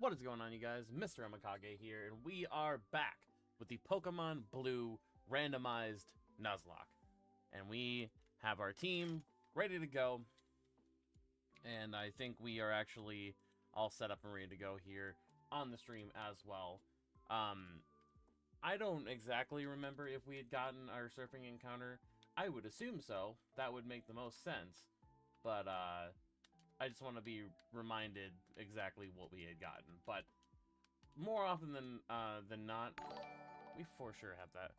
What is going on, you guys? Mr. AMEKAGE here, and we are back with the Pokemon Blue Randomized Nuzlocke. And we have our team ready to go, and I think we are actually all set up and ready to go here on the stream as well. I don't exactly remember if we had gotten our surfing encounter. I would assume so. That would make the most sense. But, I just want to be reminded exactly what we had gotten. But more often than not, we for sure have that.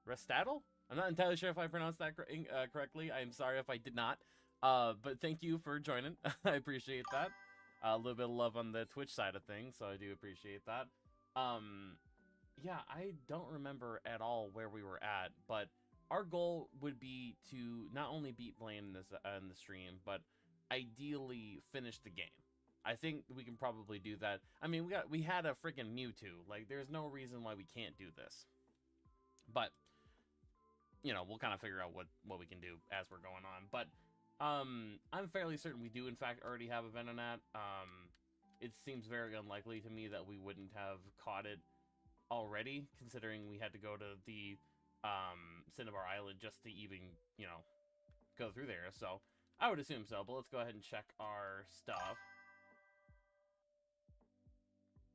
Restaddle? I'm not entirely sure if I pronounced that correctly. I'm sorry if I did not. But thank you for joining. I appreciate that. A little bit of love on the Twitch side of things, so I do appreciate that. Yeah, I don't remember at all where we were at, but our goal would be to not only beat Blaine in the stream, but ideally finish the game. I think we can probably do that. I mean, we had a freaking Mewtwo. Like, there's no reason why we can't do this. But you know, we'll kind of figure out what we can do as we're going on. But I'm fairly certain we do in fact already have a Venonat. It seems very unlikely to me that we wouldn't have caught it already, considering we had to go to the Cinnabar Island just to even, you know, go through there. So I would assume so, but let's go ahead and check our stuff.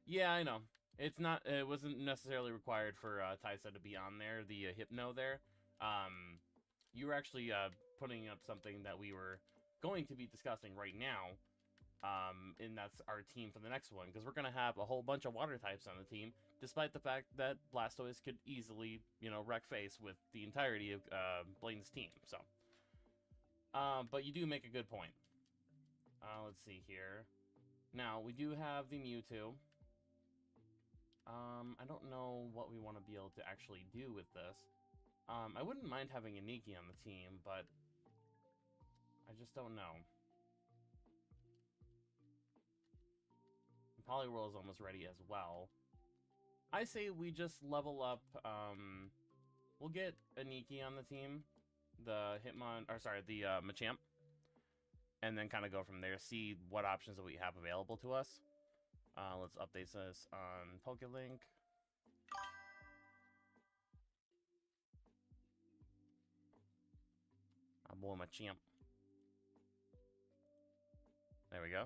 Yeah, I know. It wasn't necessarily required for Tysa to be on there, the Hypno there. You were actually putting up something that we were going to be discussing right now. And that's our team for the next one, because we're going to have a whole bunch of water types on the team, despite the fact that Blastoise could easily, you know, wreck face with the entirety of Blaine's team. So, but you do make a good point. Let's see here. Now, we do have the Mewtwo. I don't know what we want to be able to actually do with this. I wouldn't mind having a Nikki on the team, but I just don't know. Poliwhirl is almost ready as well. I say we just level up. We'll get a Nikki on the team, the Machamp, and then kind of go from there. See what options that we have available to us. Let's update this on PokeLink. Boy, Machamp. There we go.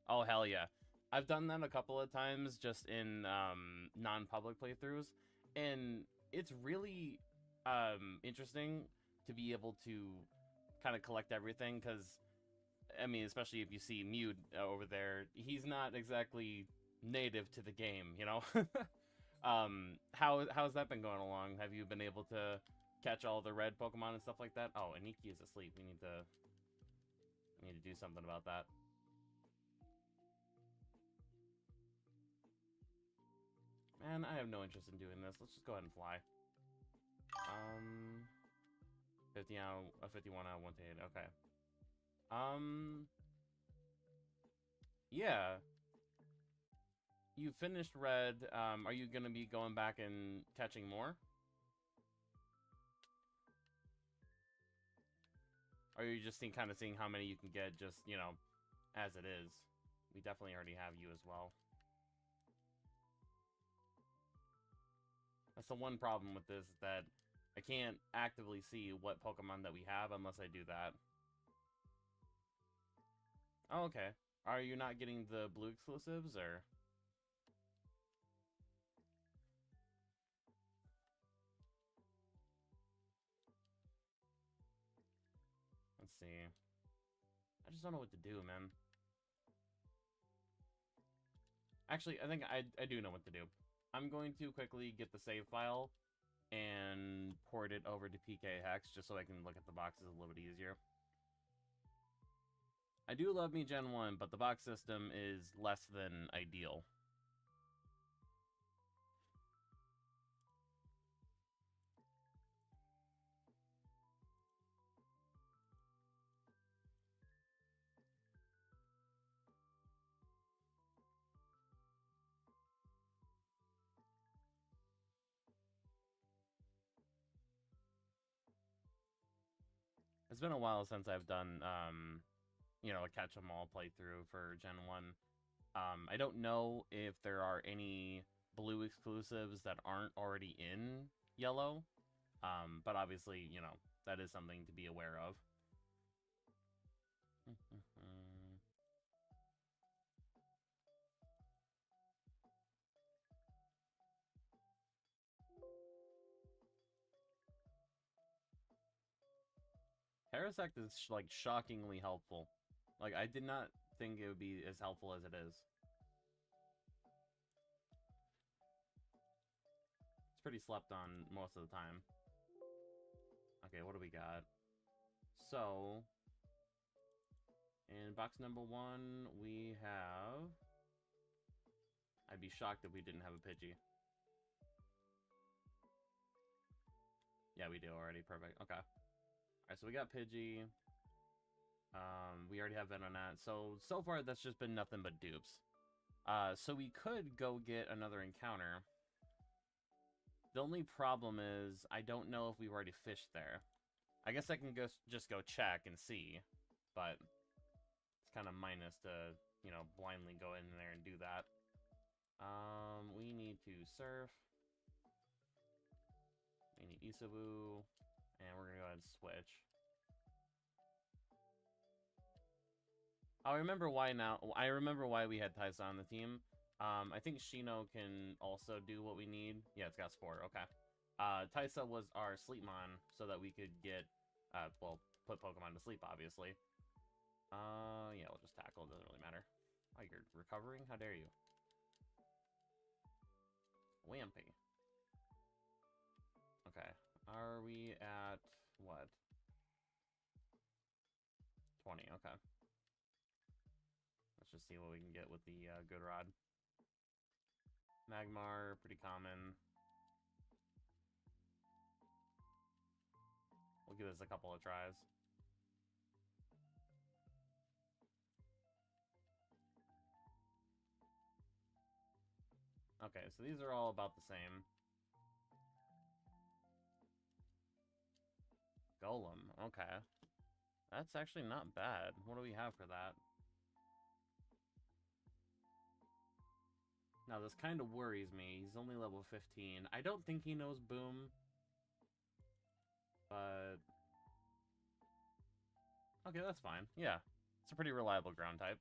Oh, hell yeah. I've done that a couple of times just in non-public playthroughs, and it's really interesting to be able to kind of collect everything, because, I mean, especially if you see Mew over there, he's not exactly native to the game, you know? How's that been going along? Have you been able to catch all the red Pokemon and stuff like that? Oh, Aniki is asleep. We need to do something about that. Man, I have no interest in doing this. Let's just go ahead and fly. 51 out of 1 to 8. Okay. Yeah. You finished red. Are you gonna be going back and catching more? Or are you just kind of seeing how many you can get just, you know, as it is? We definitely already have you as well. That's the one problem with this, that I can't actively see what Pokemon that we have unless I do that. Oh, okay. Are you not getting the blue exclusives, or? Let's see. I just don't know what to do, man. Actually, I think I do know what to do. I'm going to quickly get the save file and port it over to PK Hex just so I can look at the boxes a little bit easier. I do love me Gen 1, but the box system is less than ideal. It's been a while since I've done, you know, a catch-em-all playthrough for Gen 1. I don't know if there are any blue exclusives that aren't already in yellow, but obviously, you know, that is something to be aware of. Parasect is like shockingly helpful. Like, I did not think it would be as helpful as it is. It's pretty slept on most of the time. Okay, what do we got? So, in box number 1, we have... I'd be shocked if we didn't have a Pidgey. Yeah, we do already. Perfect. Okay. Alright, so we got Pidgey. We already have Venonat. So far, that's just been nothing but dupes. So we could go get another encounter. The only problem is, I don't know if we've already fished there. I guess I can just go check and see, but it's kind of minus to, you know, blindly go in there and do that. We need to surf. We need Isabu, and we're gonna go ahead and switch. I remember why now. I remember why we had Taisa on the team. I think Shino can also do what we need. Yeah, it's got Spore. Okay. Taisa was our Sleepmon, so that we could get, well, put Pokemon to sleep, obviously. Yeah, we'll just tackle. It doesn't really matter. Oh, you're recovering? How dare you? Wampy. Okay. Are we at, what? 20, okay. Let's just see what we can get with the Good Rod. Magmar, pretty common. We'll give this a couple of tries. Okay, so these are all about the same. Golem, okay. That's actually not bad. What do we have for that? Now, this kind of worries me. He's only level 15. I don't think he knows Boom. But... okay, that's fine. Yeah. It's a pretty reliable ground type.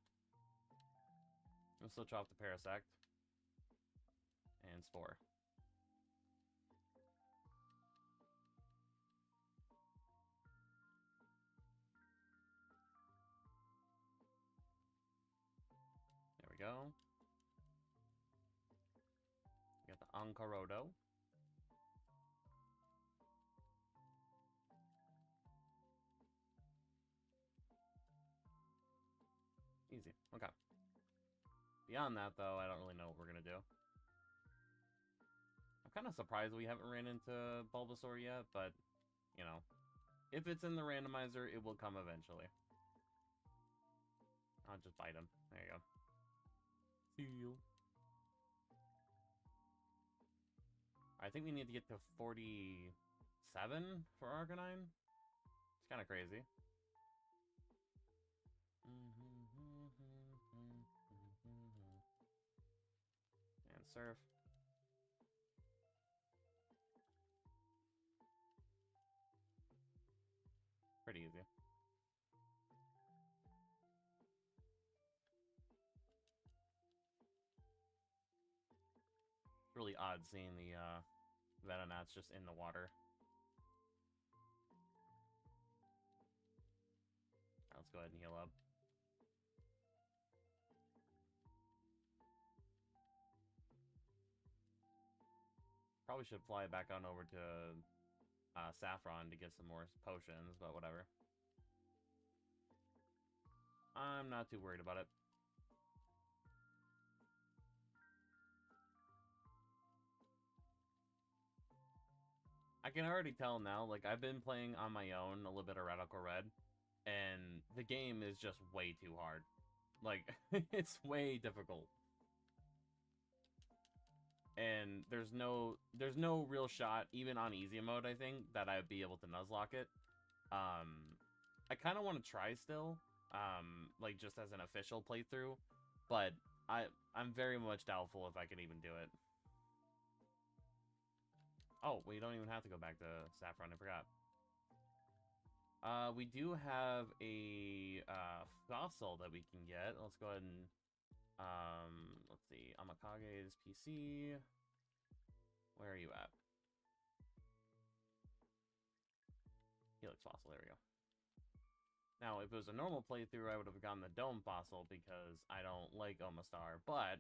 We'll switch off the Parasect. And Spore. There we go. We got the Ankarodo. Easy. Okay. Beyond that, though, I don't really know what we're going to do. I'm kind of surprised we haven't ran into Bulbasaur yet, but, you know, if it's in the randomizer, it will come eventually. I'll just bite him. There you go. Heal. I think we need to get to 47 for Arcanine. It's kind of crazy. And Surf. Pretty easy. Really odd seeing the Venonats just in the water. Right, let's go ahead and heal up. Probably should fly back on over to Saffron to get some more potions, but whatever. I'm not too worried about it. I can already tell now, like, I've been playing on my own a little bit of Radical Red, and the game is just way too hard. Like, it's way difficult. And there's no real shot, even on easy mode, I think, that I'd be able to Nuzlocke it. I kind of want to try still, like just as an official playthrough, but I'm very much doubtful if I can even do it. Oh, we don't even have to go back to Saffron, I forgot. We do have a fossil that we can get. Let's go ahead and let's see. AMEKAGE's PC. Where are you at? Helix fossil, there we go. Now, if it was a normal playthrough, I would have gotten the dome fossil because I don't like Omastar, but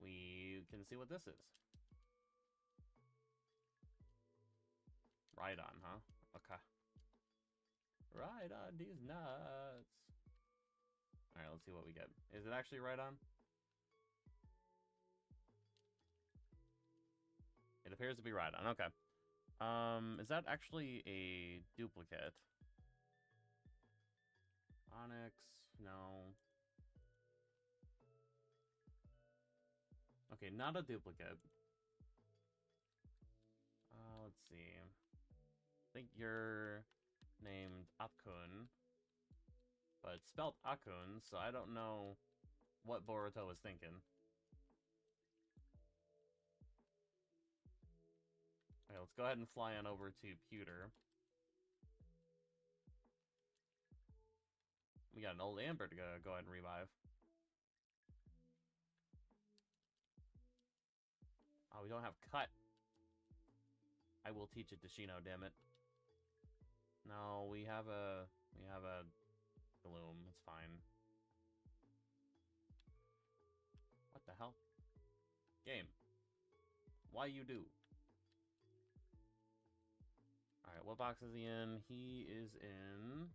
we can see what this is. Right on, huh? Okay. Right on these nuts. Alright, let's see what we get. Is it actually right on? It appears to be right on, okay. Is that actually a duplicate? Onyx, no. Okay, not a duplicate. Let's see. I think you're named Akun, but it's spelled Akun, so I don't know what Boruto was thinking. Okay, let's go ahead and fly on over to Pewter. We got an old Amber to go ahead and revive. Oh, we don't have Cut. I will teach it to Shino, damn it. No, we have a Gloom. It's fine. What the hell? Game. Why you do? Alright, what box is he in? He is in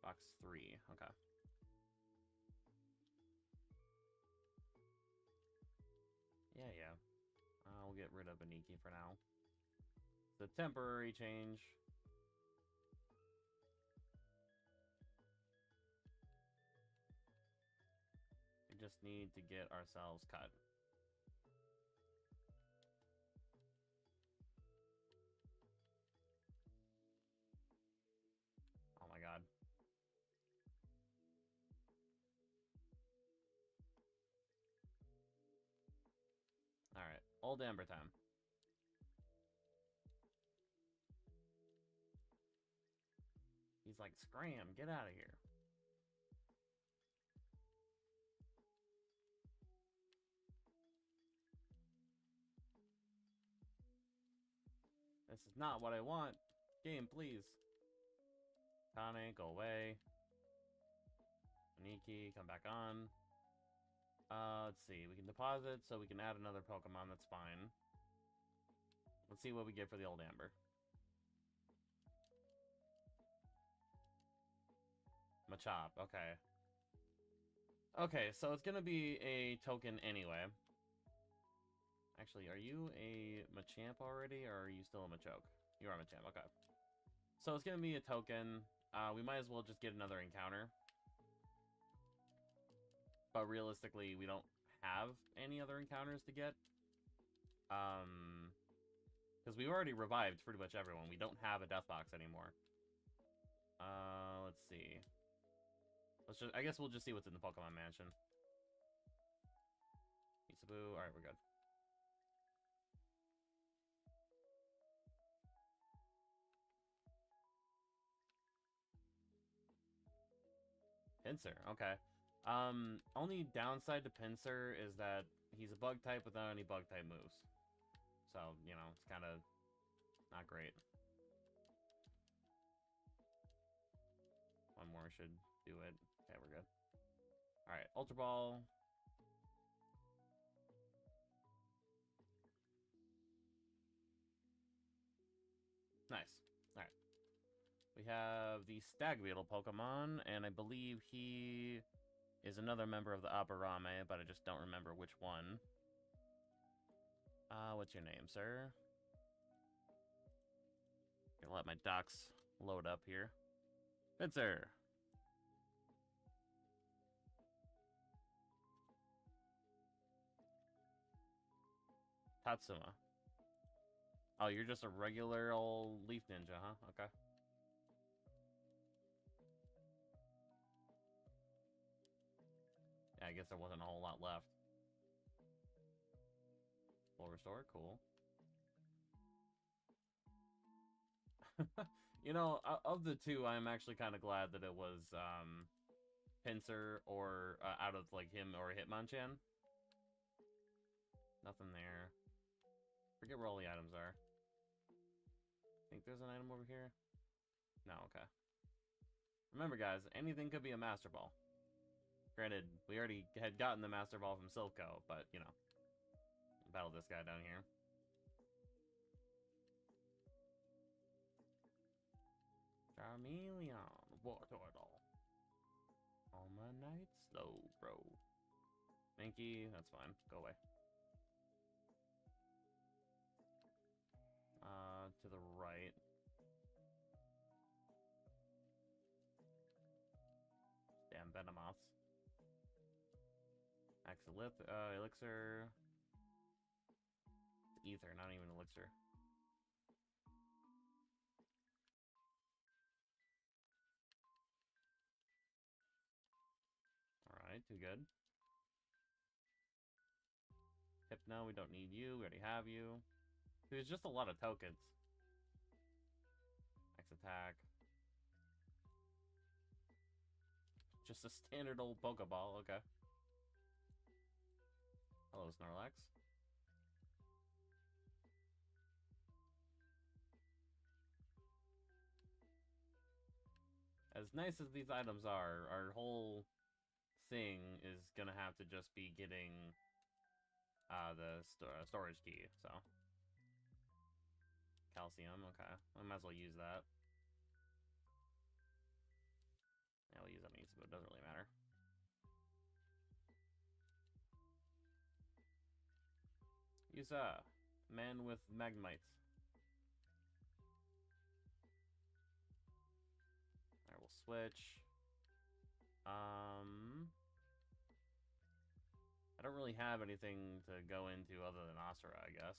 box 3. Okay. Yeah. We'll get rid of Aniki for now. It's a temporary change. We just need to get ourselves Cut. Oh my god. Alright, old Amber time. He's like, scram, get out of here. This is not what I want. Game, please. Kane, go away. Aniki, come back on. Let's see. We can deposit, so we can add another Pokemon. That's fine. Let's see what we get for the old Amber. Machop, okay. Okay, so it's gonna be a token anyway. Actually, are you a Machamp already, or are you still a Machoke? You are a Machamp, okay. So it's gonna be a token. We might as well just get another encounter. But realistically, we don't have any other encounters to get. Because we've already revived pretty much everyone. We don't have a death box anymore. Let's see. I guess we'll just see what's in the Pokemon Mansion. Isaboo. Alright, we're good. Pinsir, okay. Only downside to Pinsir is that he's a bug type without any bug type moves. So, you know, it's kind of not great. One more should do it. Okay, we're good. Alright, Ultra Ball. Nice. Alright. We have the Stag Beetle Pokemon, and I believe he is another member of the Aburame, but I just don't remember which one. What's your name, sir? Gonna let my docs load up here. Pinsir. Tatsuma. Oh, you're just a regular old Leaf Ninja, huh? Okay. guess there wasn't a whole lot left. Full restore, cool. You know, of the two, I'm actually kind of glad that it was Pinsir or out of like him or Hitmonchan. Nothing there. Forget where all the items are. I think there's an item over here. No, okay. Remember, guys, anything could be a Master Ball. Granted, we already had gotten the Master Ball from Silco, but, you know. Battle this guy down here. Charmeleon, Wartortle. All my night slow, bro. Mankey, that's fine. Go away. To the right. Damn Venomoths. Axolith, Elixir. It's Ether, not even Elixir. Alright, too good. Hypno, we don't need you. We already have you. There's just a lot of tokens. X attack. Just a standard old Pokeball, okay. Hello, Snorlax. As nice as these items are, our whole thing is gonna have to just be getting the storage key, so. Calcium, okay. I might as well use that. Yeah, we'll use that but it doesn't really matter. Use man with Magmites. Alright, we'll switch. I don't really have anything to go into other than Asura, I guess.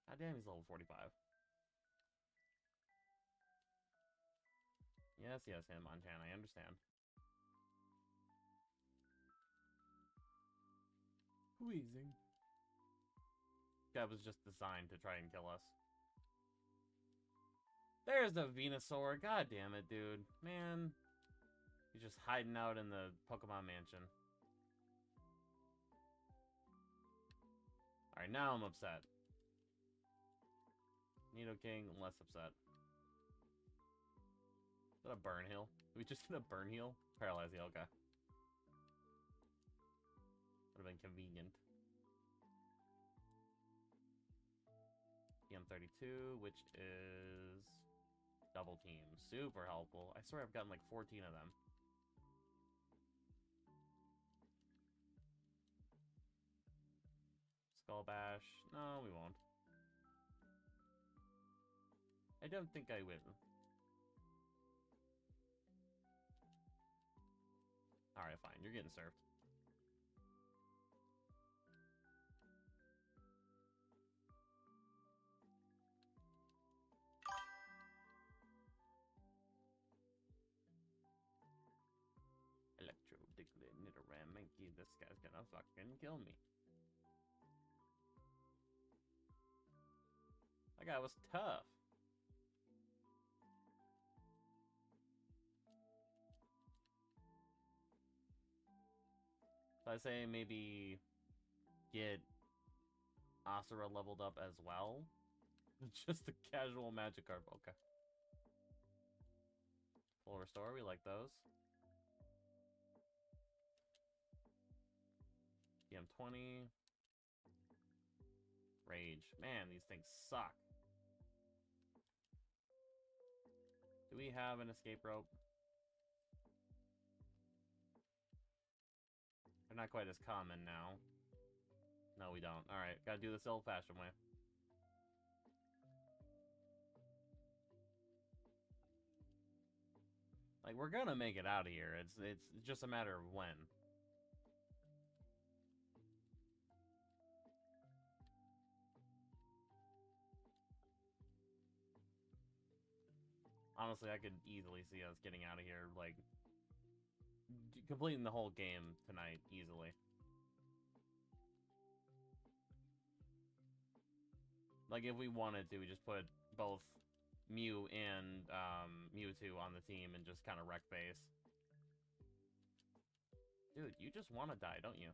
God damn, he's level 45. Yes, yes, Hitmonchan, I understand. Wheezing. That was just designed to try and kill us. There's the Venusaur. God damn it, dude. Man. He's just hiding out in the Pokemon Mansion. Alright, now I'm upset. Nidoking, less upset. Is that a burn heal? Are we just gonna burn heal? Paralyze heal, okay. Would have been convenient. PM32, which is double team. Super helpful. I swear I've gotten like 14 of them. Skull Bash. No, we won't. I don't think I will. Alright, fine. You're getting served. Electro, Diglett, Nidoran, Mankey. This guy's gonna fucking kill me. That guy was tough. So I say maybe get Asura leveled up as well. Just a casual Magikarp. Okay. Full restore. We like those. PM20. Rage. Man, these things suck. Do we have an escape rope? They're not quite as common now. No, we don't. Alright, gotta do this old-fashioned way. Like, we're gonna make it out of here. It's just a matter of when. Honestly, I could easily see us getting out of here, like, completing the whole game tonight, easily. Like, if we wanted to, we just put both Mew and Mewtwo on the team and just kind of wreck base. Dude, you just want to die, don't you?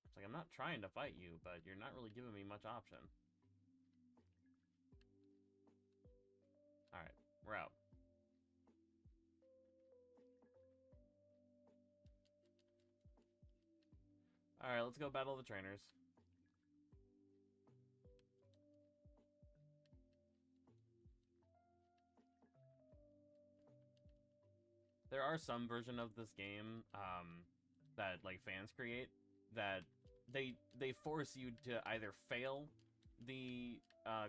It's like, I'm not trying to fight you, but you're not really giving me much option. Alright, we're out. Alright, let's go battle the trainers. There are some version of this game that like fans create that they force you to either fail the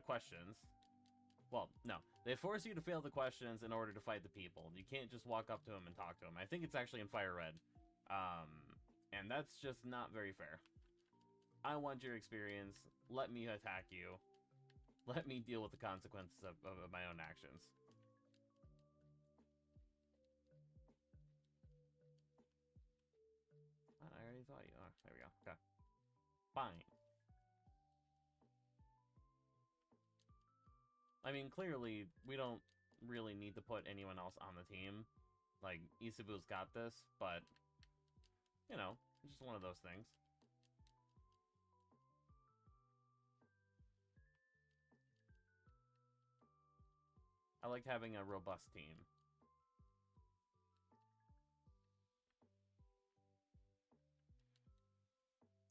questions. Well, no, they force you to fail the questions in order to fight the people. You can't just walk up to them and talk to them. I think it's actually in Fire Red, and that's just not very fair. I want your experience. Let me attack you. Let me deal with the consequences of my own actions. I already saw you. Oh, there we go. Okay. Fine. I mean, clearly, we don't really need to put anyone else on the team. Like, Isabu's got this, but, you know, it's just one of those things. I like having a robust team.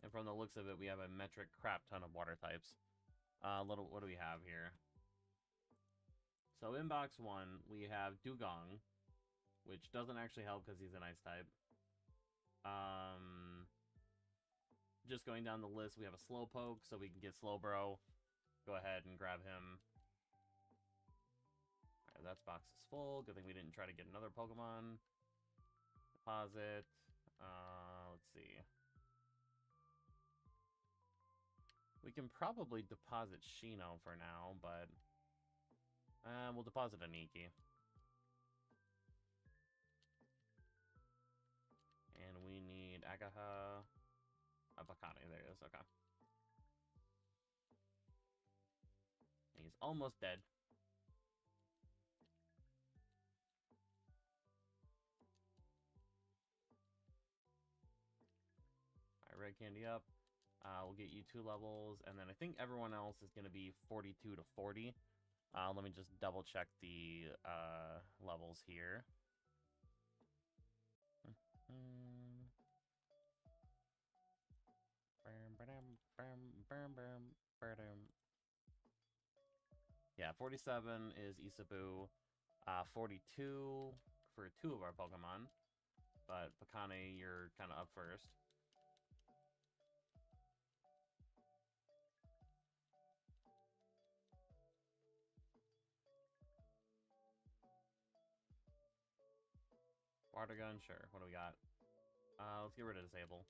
And from the looks of it, we have a metric crap ton of water types. What do we have here? So in box 1, we have Dugong, which doesn't actually help because he's an ice type. Just going down the list, we have a Slowpoke, so we can get Slowbro. Go ahead and grab him. Alright, that box is full. Good thing we didn't try to get another Pokemon. Deposit. Let's see. We can probably deposit Shino for now, but we'll deposit a Nikki. And we need Agaha. Abakane, there it is, okay. He's almost dead. Alright, red candy up. We'll get you 2 levels, and then I think everyone else is going to be 42 to 40. Let me just double check the levels here. Yeah, 47 is Isabu. 42 for 2 of our Pokemon. But Pakane, you're kind of up first. Water gun, sure. What do we got? Let's get rid of Disable.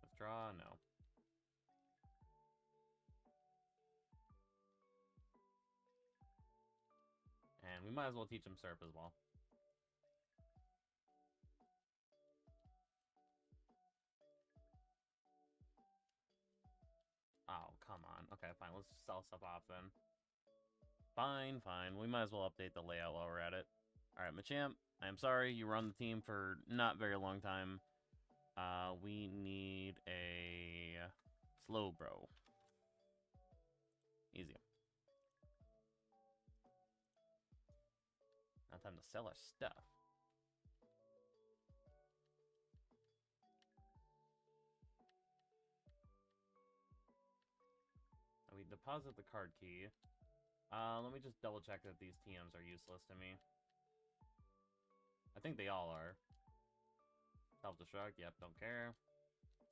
Let's draw, no. And we might as well teach him Surf as well. Oh, come on. Okay, fine. Let's sell stuff off then. Fine, fine. We might as well update the layout while we're at it. Alright, Machamp, I'm sorry. You were on the team for not very long time. We need a Slowbro. Easy. Now time to sell our stuff. We deposit the card key. Let me just double check that these TMs are useless to me. I think they all are. Self-destruct, yep, don't care.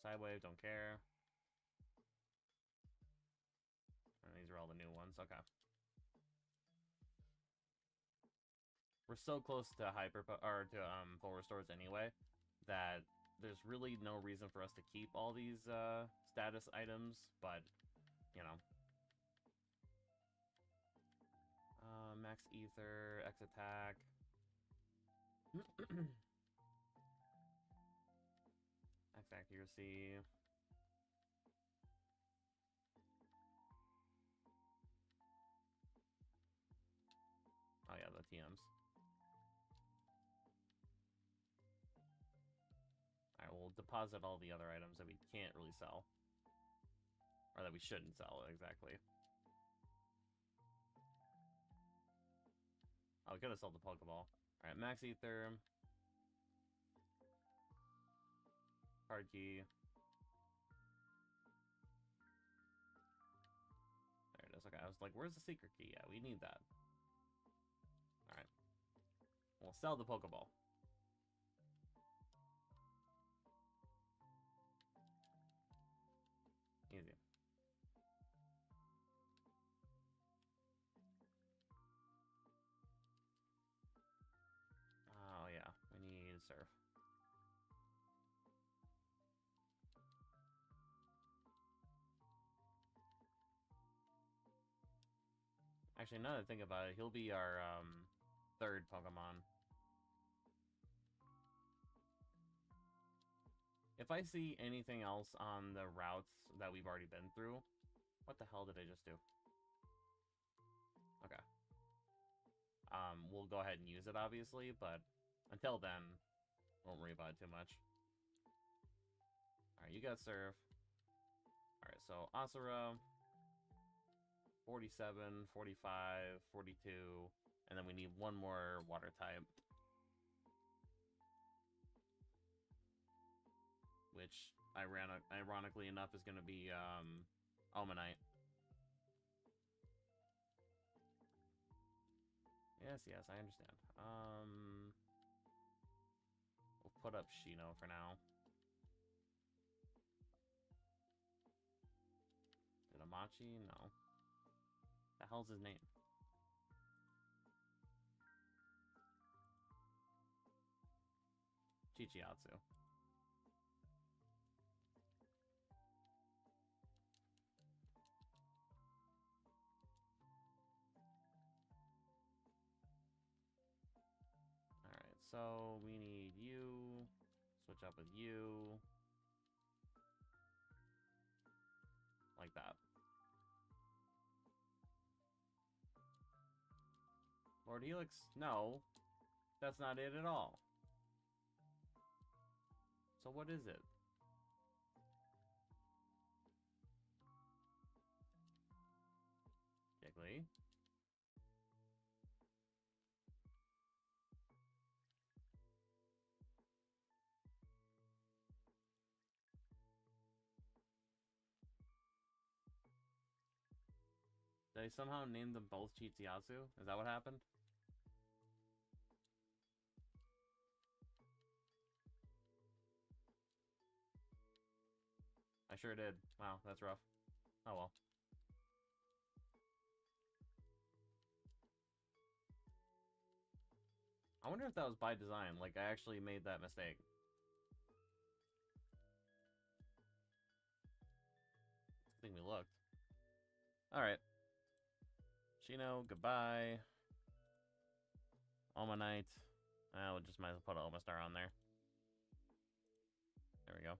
Sidewave, don't care. And these are all the new ones, okay. We're so close to full restores anyway that there's really no reason for us to keep all these status items, but, you know. Max Ether, X Attack. X Accuracy. Oh yeah, the TMs. Alright, we'll deposit all the other items that we can't really sell. Or that we shouldn't sell, exactly. Oh, we could have sold the Pokeball. Alright, Max Ether. Card Key. There it is. Okay, I was like, where's the secret key? Yeah, we need that. Alright. We'll sell the Pokeball. Easy. Oh yeah, we need Surf. Actually, now that I think about it, he'll be our third Pokemon. If I see anything else on the routes that we've already been through... What the hell did I just do? Okay. We'll go ahead and use it, obviously, but until then, won't worry about it too much. Alright, you got Surf. Alright, so Asura... 47, 45, 42, and then we need one more water type. Which, ironically enough, is going to be, Omanite. Yes, I understand. We'll put up Shino for now. Did Amachi? No. The hell's his name? Chichiatsu. Alright, so we need you. Switch up with you. Like that. Lord Helix? No. That's not it at all. So what is it? Jiggly. Did I somehow name them both Chichiatsu? Is that what happened? I sure did. Wow, that's rough. Oh well. I wonder if that was by design. Like, I actually made that mistake. I think we looked. Alright. Shino, goodbye. Omanite. We'll just might as well put an Omastar on there. There we go.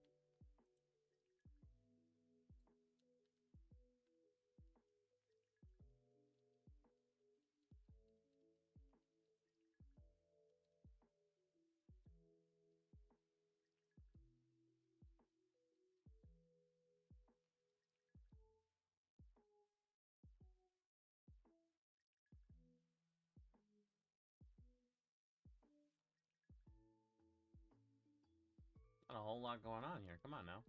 Not a whole lot going on here. Come on now.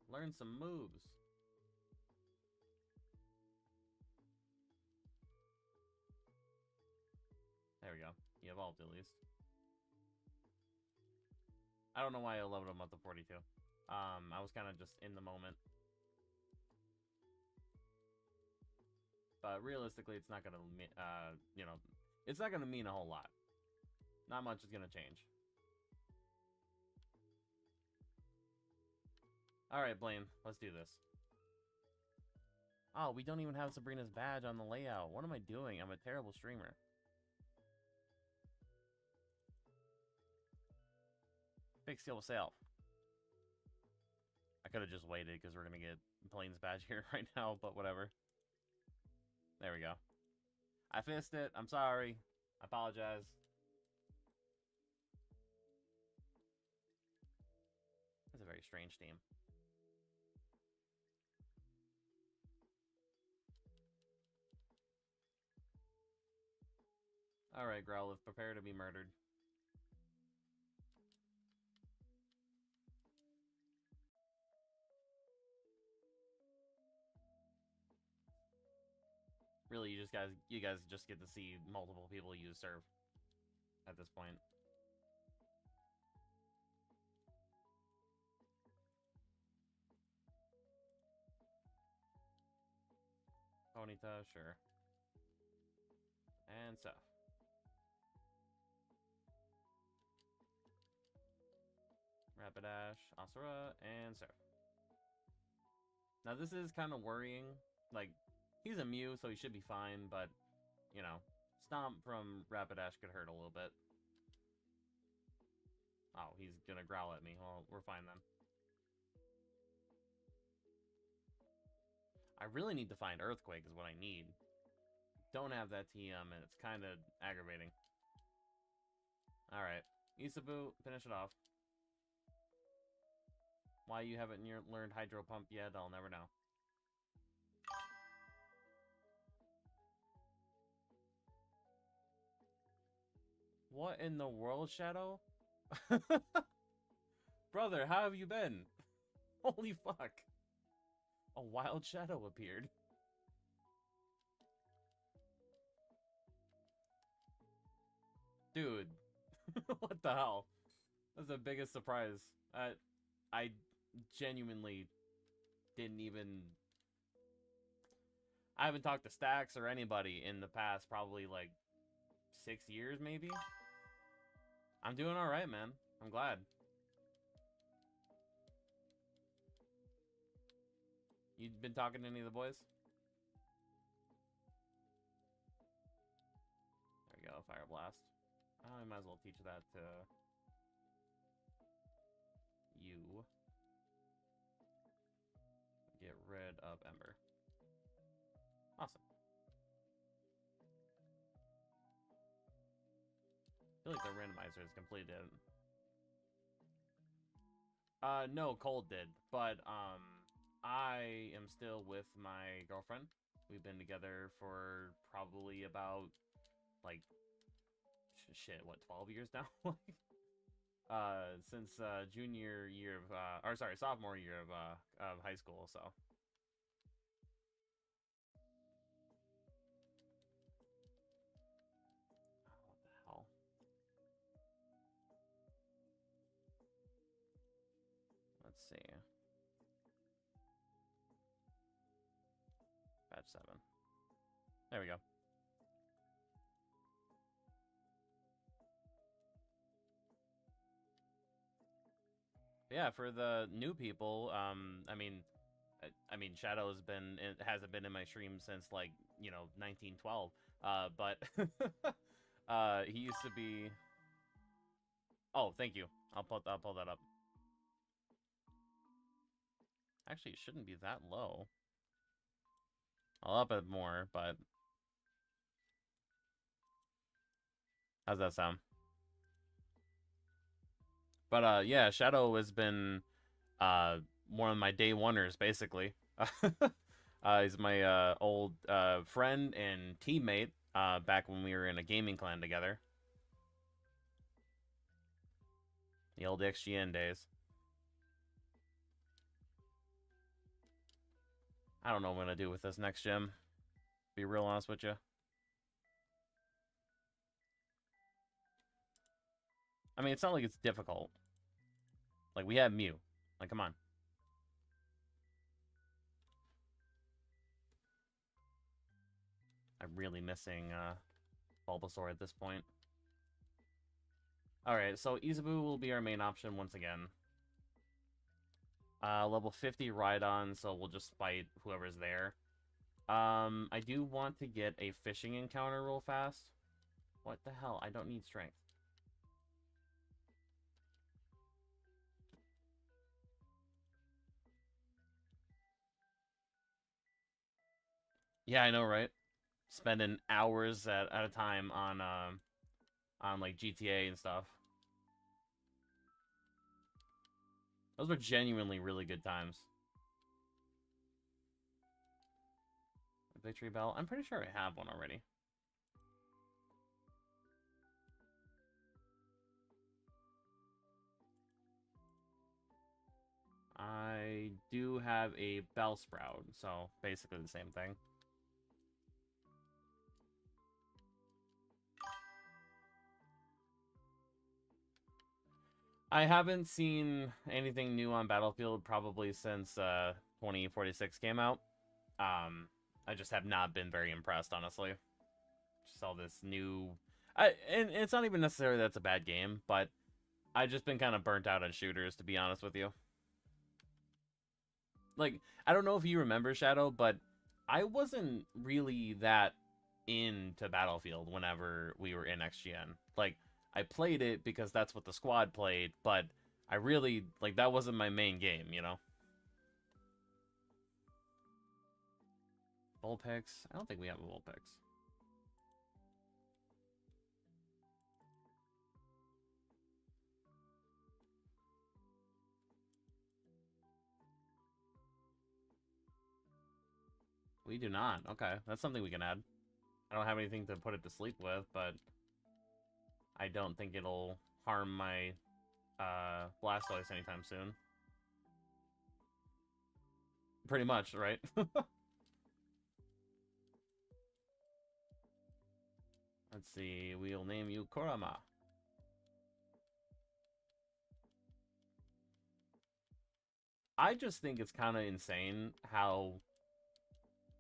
Learn some moves. There we go. You evolved at least. I don't know why I leveled him up to 42. I was kind of just in the moment. But realistically, it's not gonna, you know, it's not gonna mean a whole lot. Not much is gonna change. Alright, Blaine, let's do this. Oh, we don't even have Sabrina's badge on the layout. What am I doing? I'm a terrible streamer. Big skill self. I could have just waited because we're going to get Blaine's badge here right now, but whatever. There we go. I fixed it. I'm sorry. I apologize. That's a very strange team. Alright, Growlithe, prepare to be murdered. Really, you guys just get to see multiple people use Surf at this point. Ponyta, sure. And Surf. Rapidash, Asura, and Surf. Now this is kind of worrying. Like, he's a Mew, so he should be fine, but, you know, Stomp from Rapidash could hurt a little bit. Oh, he's gonna growl at me. Well, we're fine then. I really need to find Earthquake is what I need. Don't have that TM, and it's kind of aggravating. Alright. Isabu, finish it off. Why you haven't learned Hydro Pump yet, I'll never know. What in the world, Shadow? Brother, how have you been? Holy fuck. A wild shadow appeared. Dude. What the hell? That's the biggest surprise. I genuinely didn't even... I haven't talked to Stax or anybody in the past probably like 6 years maybe. I'm doing alright, man. I'm glad. You been talking to any of the boys? There we go, Fire Blast. I might as well teach that to you. Get rid of Ember. Awesome. I feel like the randomizer is completed. No, Cold did, but I am still with my girlfriend. We've been together for probably about like shit, what, 12 years now? Since junior year of or sorry, sophomore year of high school, so. What the hell? Let's see. Batch 7. There we go. Yeah, for the new people, I mean, Shadow hasn't been in my stream since like, you know, 1912. But he used to be. Oh, thank you. I'll pull that up. Actually, it shouldn't be that low. I'll up it more, but how's that sound? But yeah, Shadow has been one of my day oneers, basically. He's my old friend and teammate back when we were in a gaming clan together. The old XGN days. I don't know what I'm going to do with this next gym. Be real honest with you. I mean, it's not like it's difficult. Like, we have Mew. Like, come on. I'm really missing Bulbasaur at this point. Alright, so Isabu will be our main option once again. Level 50 Rhydon, so we'll just fight whoever's there. I do want to get a fishing encounter real fast. What the hell? I don't need strength. Yeah, I know, right? Spending hours at a time on like GTA and stuff. Those were genuinely really good times. Victory Bell. I'm pretty sure I have one already. I do have a Bell Sprout, so basically the same thing. I haven't seen anything new on Battlefield probably since 2046 came out. I just have not been very impressed, honestly. Just all this new... and it's not even necessarily that's a bad game, but I've just been kind of burnt out on shooters, to be honest with you. Like, I don't know if you remember, Shadow, but I wasn't really that into Battlefield whenever we were in XGN. Like, I played it because that's what the squad played, but I really, like, that wasn't my main game, you know? Bullpix? I don't think we have a Bullpix. We do not. Okay, that's something we can add. I don't have anything to put it to sleep with, but I don't think it'll harm my Blastoise anytime soon. Pretty much, right? Let's see. We'll name you Kurama. I just think it's kind of insane how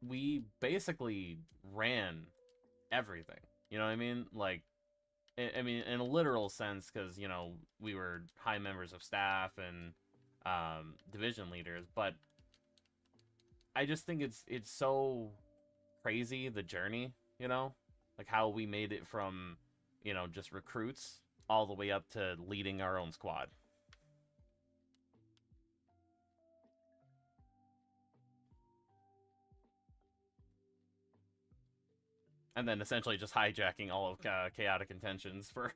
we basically ran everything. You know what I mean? Like, I mean, in a literal sense, because, you know, we were high members of staff and division leaders, but I just think it's so crazy, the journey, you know? Like, how we made it from, you know, just recruits all the way up to leading our own squad. And then essentially just hijacking all of chaotic intentions for...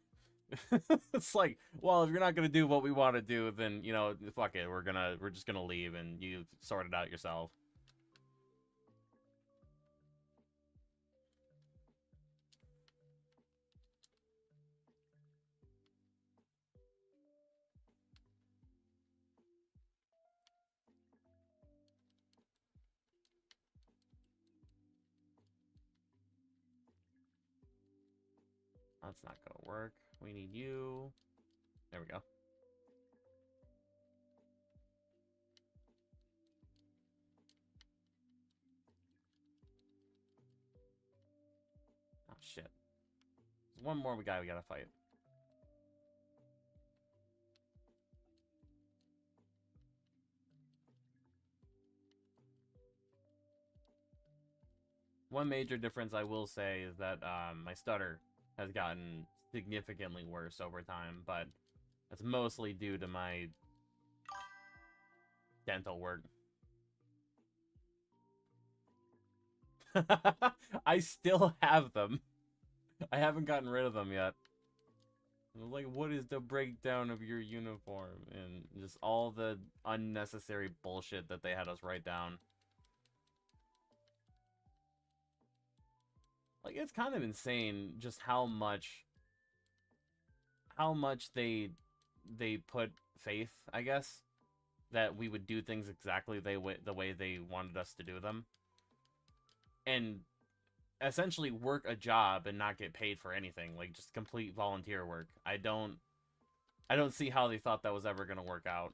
It's like, well, if you're not gonna do what we want to do, then, you know, fuck it, we're just gonna leave and you sort it out yourself. That's not gonna work. We need you. There we go. Oh, shit. There's one more guy we gotta fight. One major difference I will say is that my stutter has gotten significantly worse over time, but that's mostly due to my dental work. I still have them. I haven't gotten rid of them yet. Like, what is the breakdown of your uniform? And just all the unnecessary bullshit that they had us write down. Like, it's kind of insane just how much they put faith, I guess, that we would do things exactly the way they wanted us to do them. And essentially work a job and not get paid for anything, like just complete volunteer work. I don't see how they thought that was ever going to work out.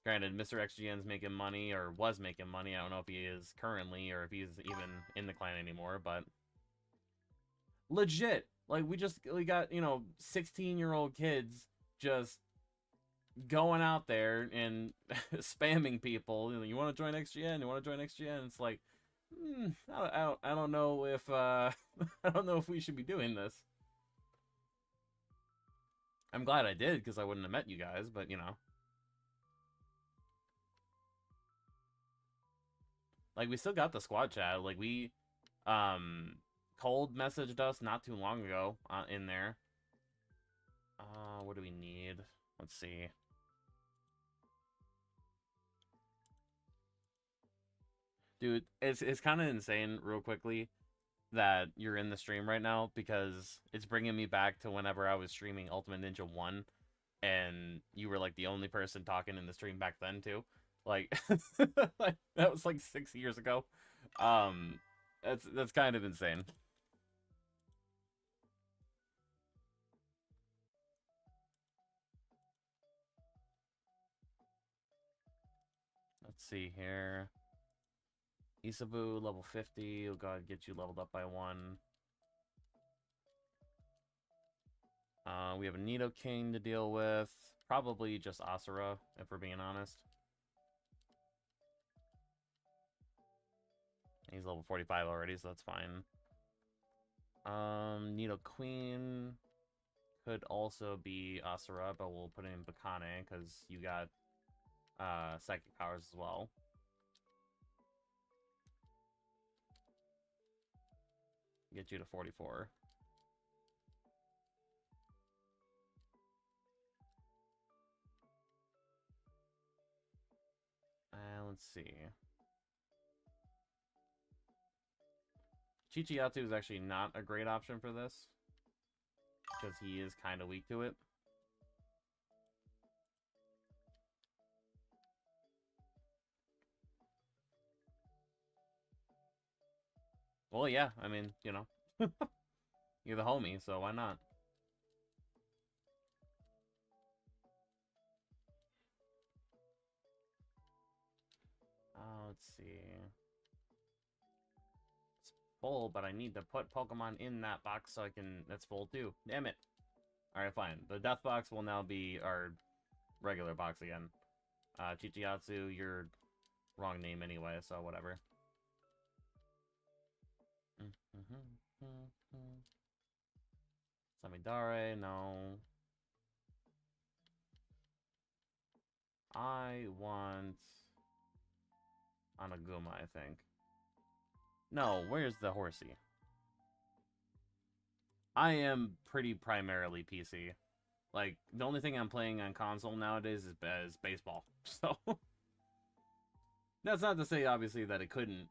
Granted, Mr. XGN's making money, or was making money. I don't know if he is currently, or if he's even in the clan anymore, but legit, like, we got, you know, 16-year-old kids just going out there and spamming people. You want to join XGN? You want to join XGN? It's like, I don't know if I don't know if we should be doing this. I'm glad I did because I wouldn't have met you guys, but you know, like we still got the squad chat. Like we cold messaged us not too long ago in there. What do we need? Let's see. Dude, it's kind of insane, real quickly, that you're in the stream right now because it's bringing me back to whenever I was streaming Ultimate Ninja 1 and you were like the only person talking in the stream back then too. Like that was like 6 years ago. That's kind of insane. Let's see here. Isabu, level 50. Oh god, get you leveled up by 1. We have a Nidoking to deal with. Probably just Asura, if we're being honest. He's level 45 already, so that's fine. Nidoqueen could also be Asura, but we'll put in Bakane, because you got psychic powers as well. Get you to 44. Let's see. Chichiyatsu is actually not a great option for this, because he is kind of weak to it. Well, yeah, I mean, you know, you're the homie, so why not? Let's see. It's full, but I need to put Pokemon in that box so I can... That's full too. Damn it. Alright, fine. The Death Box will now be our regular box again. Chichiyatsu, your wrong name anyway, so whatever. Samidare, no. I want Anaguma, I think. No, where's the horsey? I am pretty primarily PC. Like, the only thing I'm playing on console nowadays is baseball. So, that's not to say, obviously, that it couldn't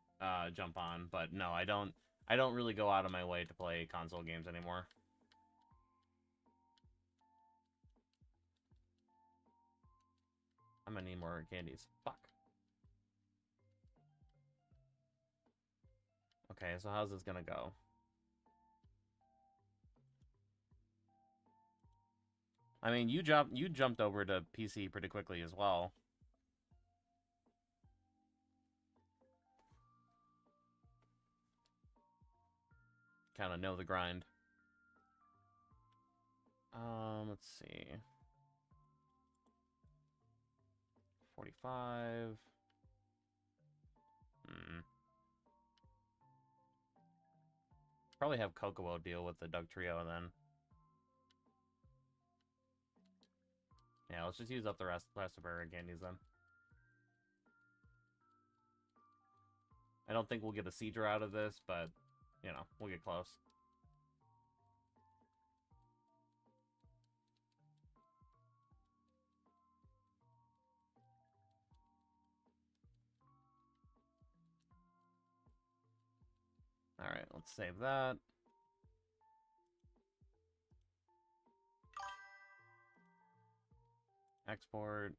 jump on, but no, I don't really go out of my way to play console games anymore. I'm gonna need more candies. Fuck. Okay, so how's this gonna go? I mean, you jumped over to PC pretty quickly as well. Kind of know the grind. Let's see. 45. Probably have Kokobo deal with the Doug Trio then. Yeah, let's just use up the rest of our candies then. I don't think we'll get a Seedra out of this, but, you know, we'll get close. Alright, let's save that. Export.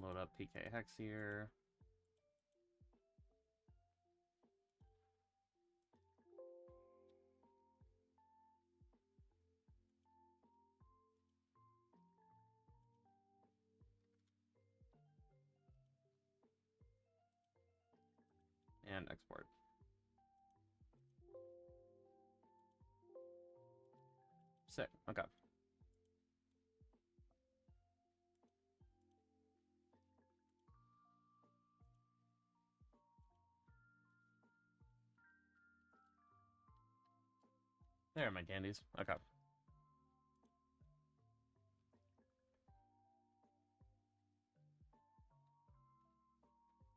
Load up PK Hex here. And export. Sick. Okay. There are my candies. Okay.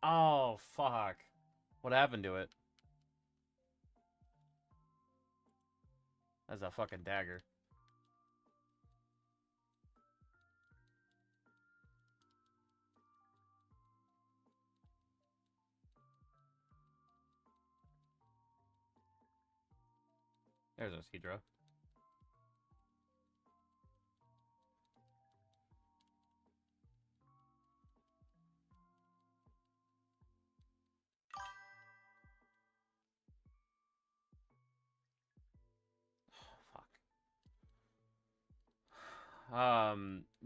Oh, fuck. What happened to it? That's a fucking dagger. There's a Sidra. Fuck.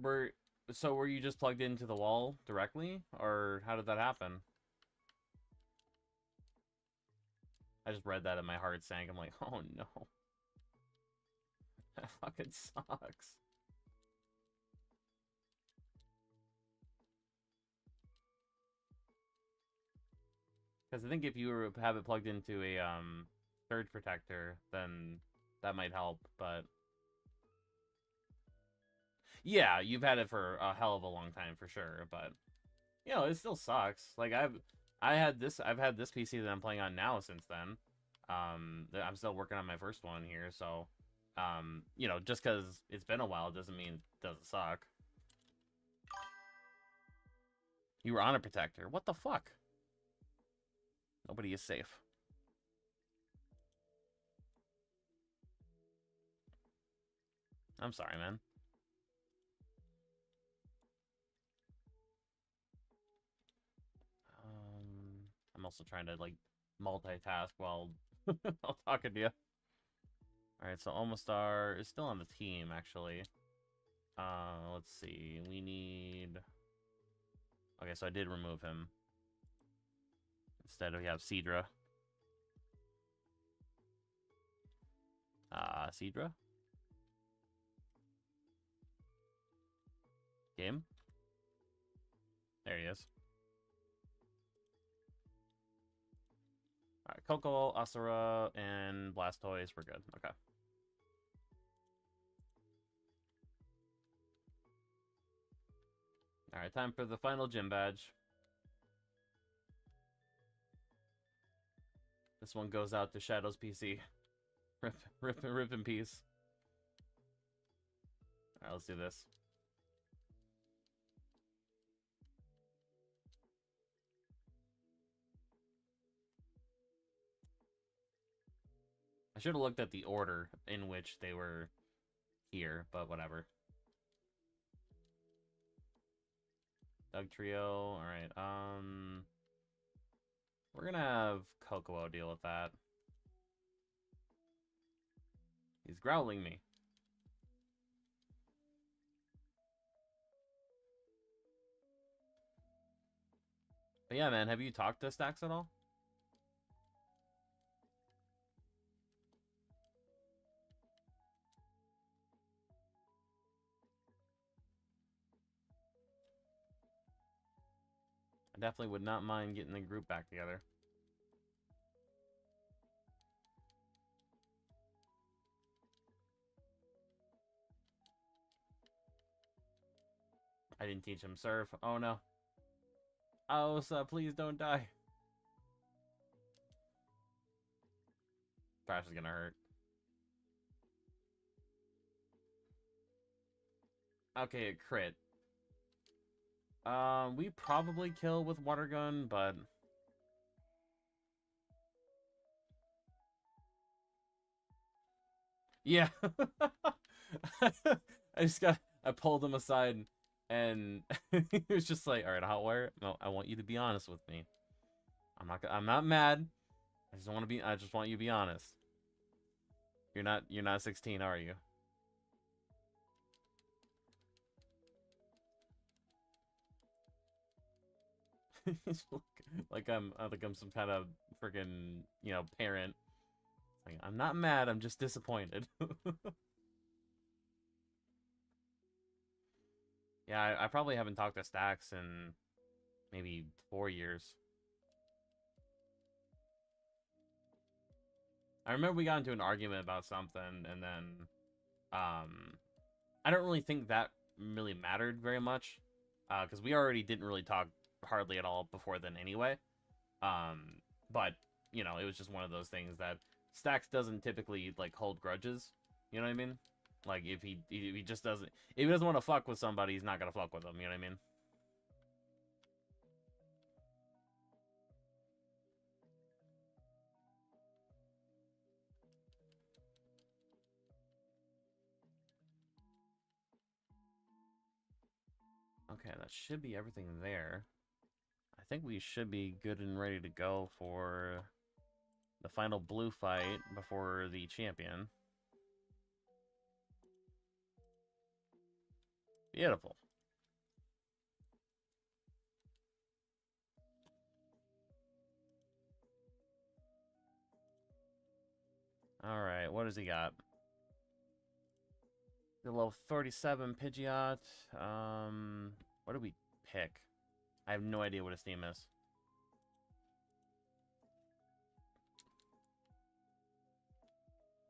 Were you just plugged into the wall directly, or how did that happen? I just read that and my heart sank. I'm like, oh no. That fucking sucks. Because I think if you were to have it plugged into a surge protector, then that might help, but yeah, you've had it for a hell of a long time for sure, but you know, it still sucks. Like I've had this PC that I'm playing on now since then. I'm still working on my first one here, so you know, just because it's been a while doesn't mean it doesn't suck. You were on a protector. What the fuck? Nobody is safe. I'm sorry, man. I'm also trying to, like, multitask while, while talking to you. Alright, so Almastar is still on the team, actually. Let's see. We need... Okay, so I did remove him. Instead, we have Sidra. Sidra? Game? There he is. Alright, Coco, Asura, and Blastoise, we're good. Okay. Alright, time for the final gym badge. This one goes out to Shadow's PC. Rip in peace. Alright, let's do this. I should have looked at the order in which they were here, but whatever. Doug Trio, alright, we're gonna have Kokomo deal with that. He's growling me. But yeah, man, have you talked to Stax at all? I definitely would not mind getting the group back together. I didn't teach him surf. Oh no. Oh, so please don't die. Crash is gonna hurt. Okay, a crit. We probably kill with water gun, but yeah. I pulled him aside and he was just like, all right, Hotwire, no, I want you to be honest with me. I'm not mad. I just want you to be honest. You're not 16, are you? like I'm some kind of freaking, you know, parent. Like, I'm not mad, I'm just disappointed. Yeah, I probably haven't talked to Stacks in maybe 4 years. I remember we got into an argument about something, and then, I don't really think that really mattered very much, because we already didn't really talk hardly at all before then anyway. But, you know, it was just one of those things that Stacks doesn't typically, like, hold grudges, you know what I mean? Like, if he just doesn't, if he doesn't want to fuck with somebody, he's not gonna fuck with them, you know what I mean? Okay, that should be everything there. I think we should be good and ready to go for the final blue fight before the champion. Beautiful. Alright, what does he got? The level 37 Pidgeot. What do we pick? I have no idea what his team is.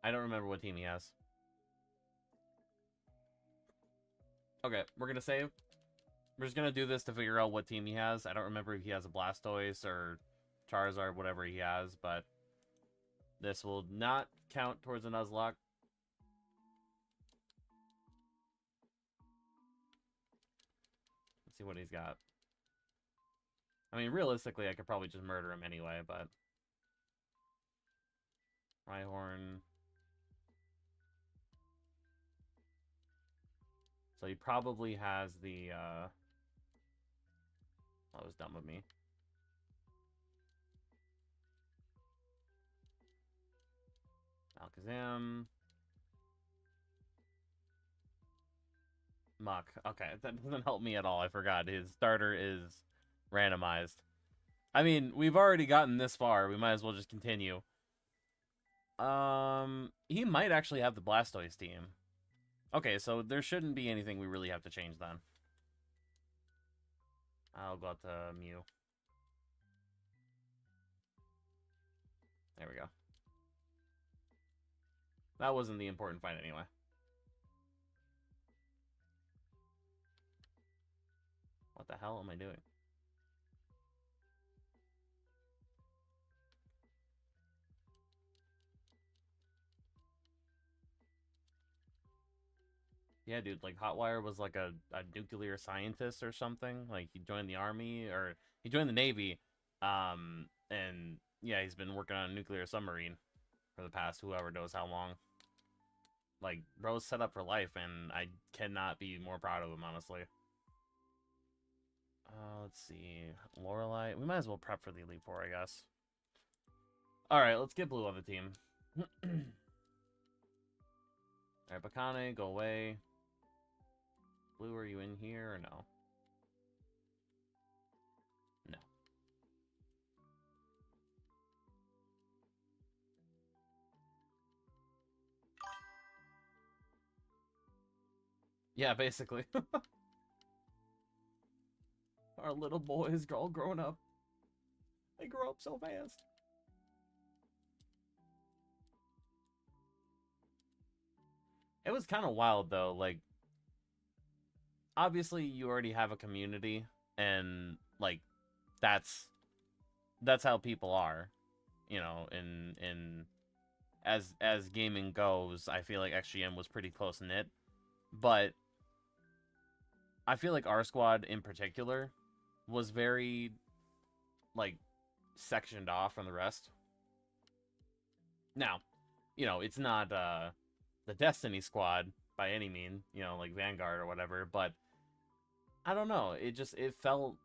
I don't remember what team he has. Okay, we're gonna save. We're just gonna do this to figure out what team he has. I don't remember if he has a Blastoise or Charizard, whatever he has, but this will not count towards a Nuzlocke. Let's see what he's got. I mean, realistically, I could probably just murder him anyway, but... Rhyhorn. So he probably has the, that was dumb of me. Alakazam. Muck. Okay, that doesn't help me at all. I forgot. His starter is randomized. I mean, we've already gotten this far. We might as well just continue. He might actually have the Blastoise team. Okay, so there shouldn't be anything we really have to change then. I'll go out to Mew. There we go. That wasn't the important fight anyway. What the hell am I doing? Yeah, dude, like Hotwire was like a nuclear scientist or something. Like he joined the army or he joined the Navy. And yeah, he's been working on a nuclear submarine for the past whoever knows how long. Like, bro's set up for life, and I cannot be more proud of him, honestly. Let's see. Lorelei. We might as well prep for the Elite Four, I guess. Alright, let's get blue on the team. Alright, Bakane, go away. Blue, are you in here or no? No. Yeah, basically. Our little boys are all grown up. They grow up so fast. It was kind of wild, though. Like, obviously, you already have a community, and, like, that's how people are, you know, in as gaming goes. I feel like XGM was pretty close-knit, but I feel like our squad in particular was very, like, sectioned off from the rest. Now, you know, it's not the Destiny squad by any means, you know, like Vanguard or whatever, but I don't know, it felt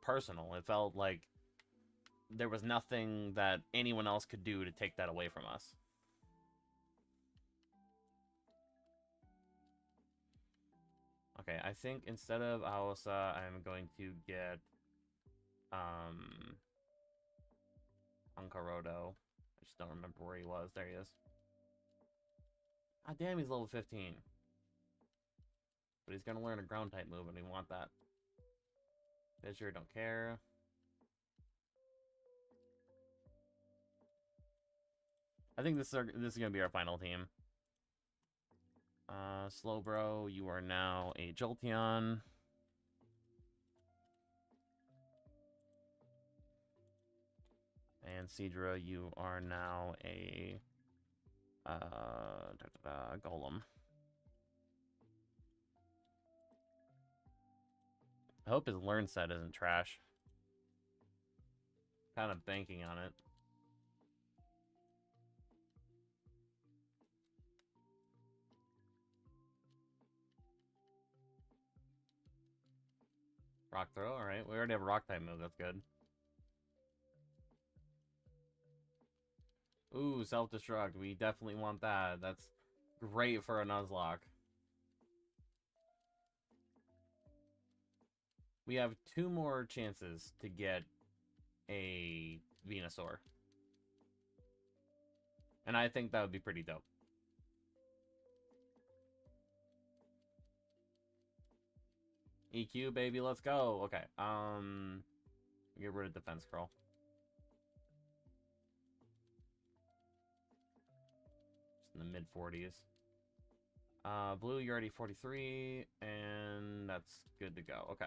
personal. It felt like there was nothing that anyone else could do to take that away from us. Okay, I think instead of Aosa, I'm going to get Ankarodo. I just don't remember where he was. There he is. Ah, damn, he's level 15. But he's gonna learn a ground type move, and we want that. Fissure, don't care. I think this is gonna be our final team. Slowbro, you are now a Jolteon. And Seadra, you are now a Golem. I hope his learn set isn't trash. Kind of banking on it. Rock throw, alright. We already have a rock type move, that's good. Ooh, self-destruct. We definitely want that. That's great for a Nuzlocke. We have 2 more chances to get a Venusaur. And I think that would be pretty dope. EQ, baby, let's go. Okay, get rid of defense scroll. Just in the mid-40s. Blue, you're already 43, and that's good to go. Okay.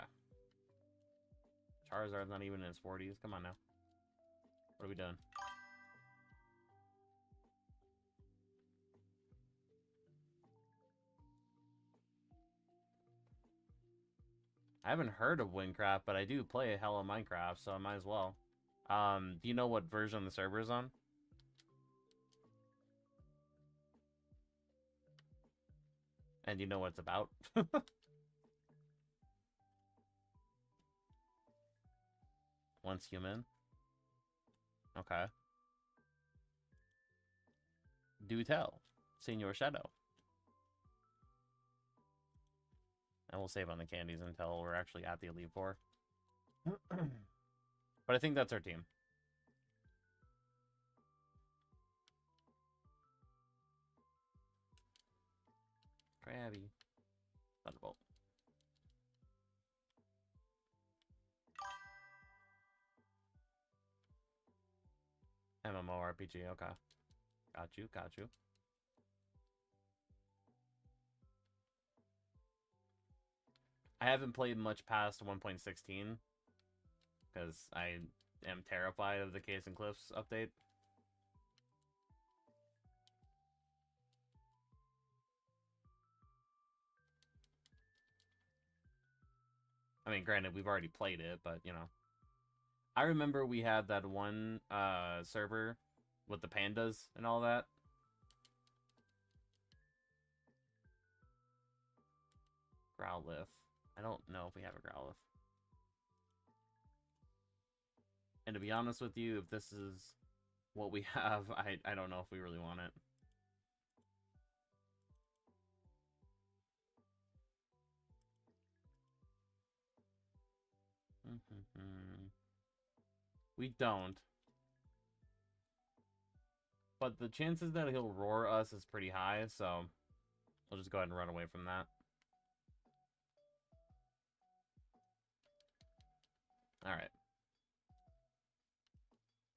Charizard's not even in his 40s. Come on now. What are we doing? I haven't heard of Windcraft, but I do play a hell of Minecraft, so I might as well. Do you know what version the server is on? And you know what it's about? Once human. Okay. Do tell. Senior Shadow. And we'll save on the candies until we're actually at the Elite Four. But I think that's our team. Krabby. Thunderbolt. MMORPG, okay. Got you, got you. I haven't played much past 1.16 because I am terrified of the Case and Cliffs update. I mean, granted, we've already played it, but, you know. I remember we had that one server with the pandas and all that. Growlithe. I don't know if we have a Growlithe. And to be honest with you, if this is what we have, I don't know if we really want it. We don't. But the chances that he'll roar us is pretty high, so we'll just go ahead and run away from that. Alright.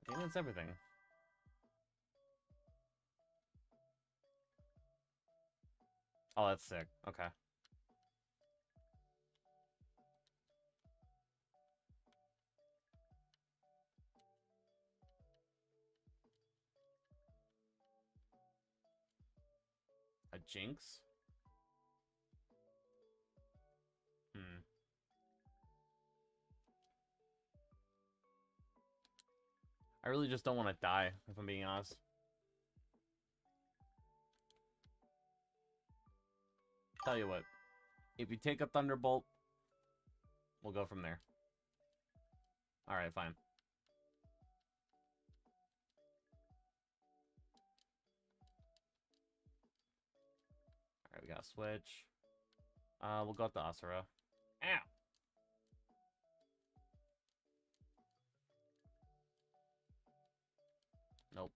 I think that's everything. Oh, that's sick. Okay. A Jinx? I really just don't want to die, if I'm being honest. Tell you what. If you take a Thunderbolt, we'll go from there. Alright, fine. Alright, we got a switch. We'll go up to Asura. Ow! Nope.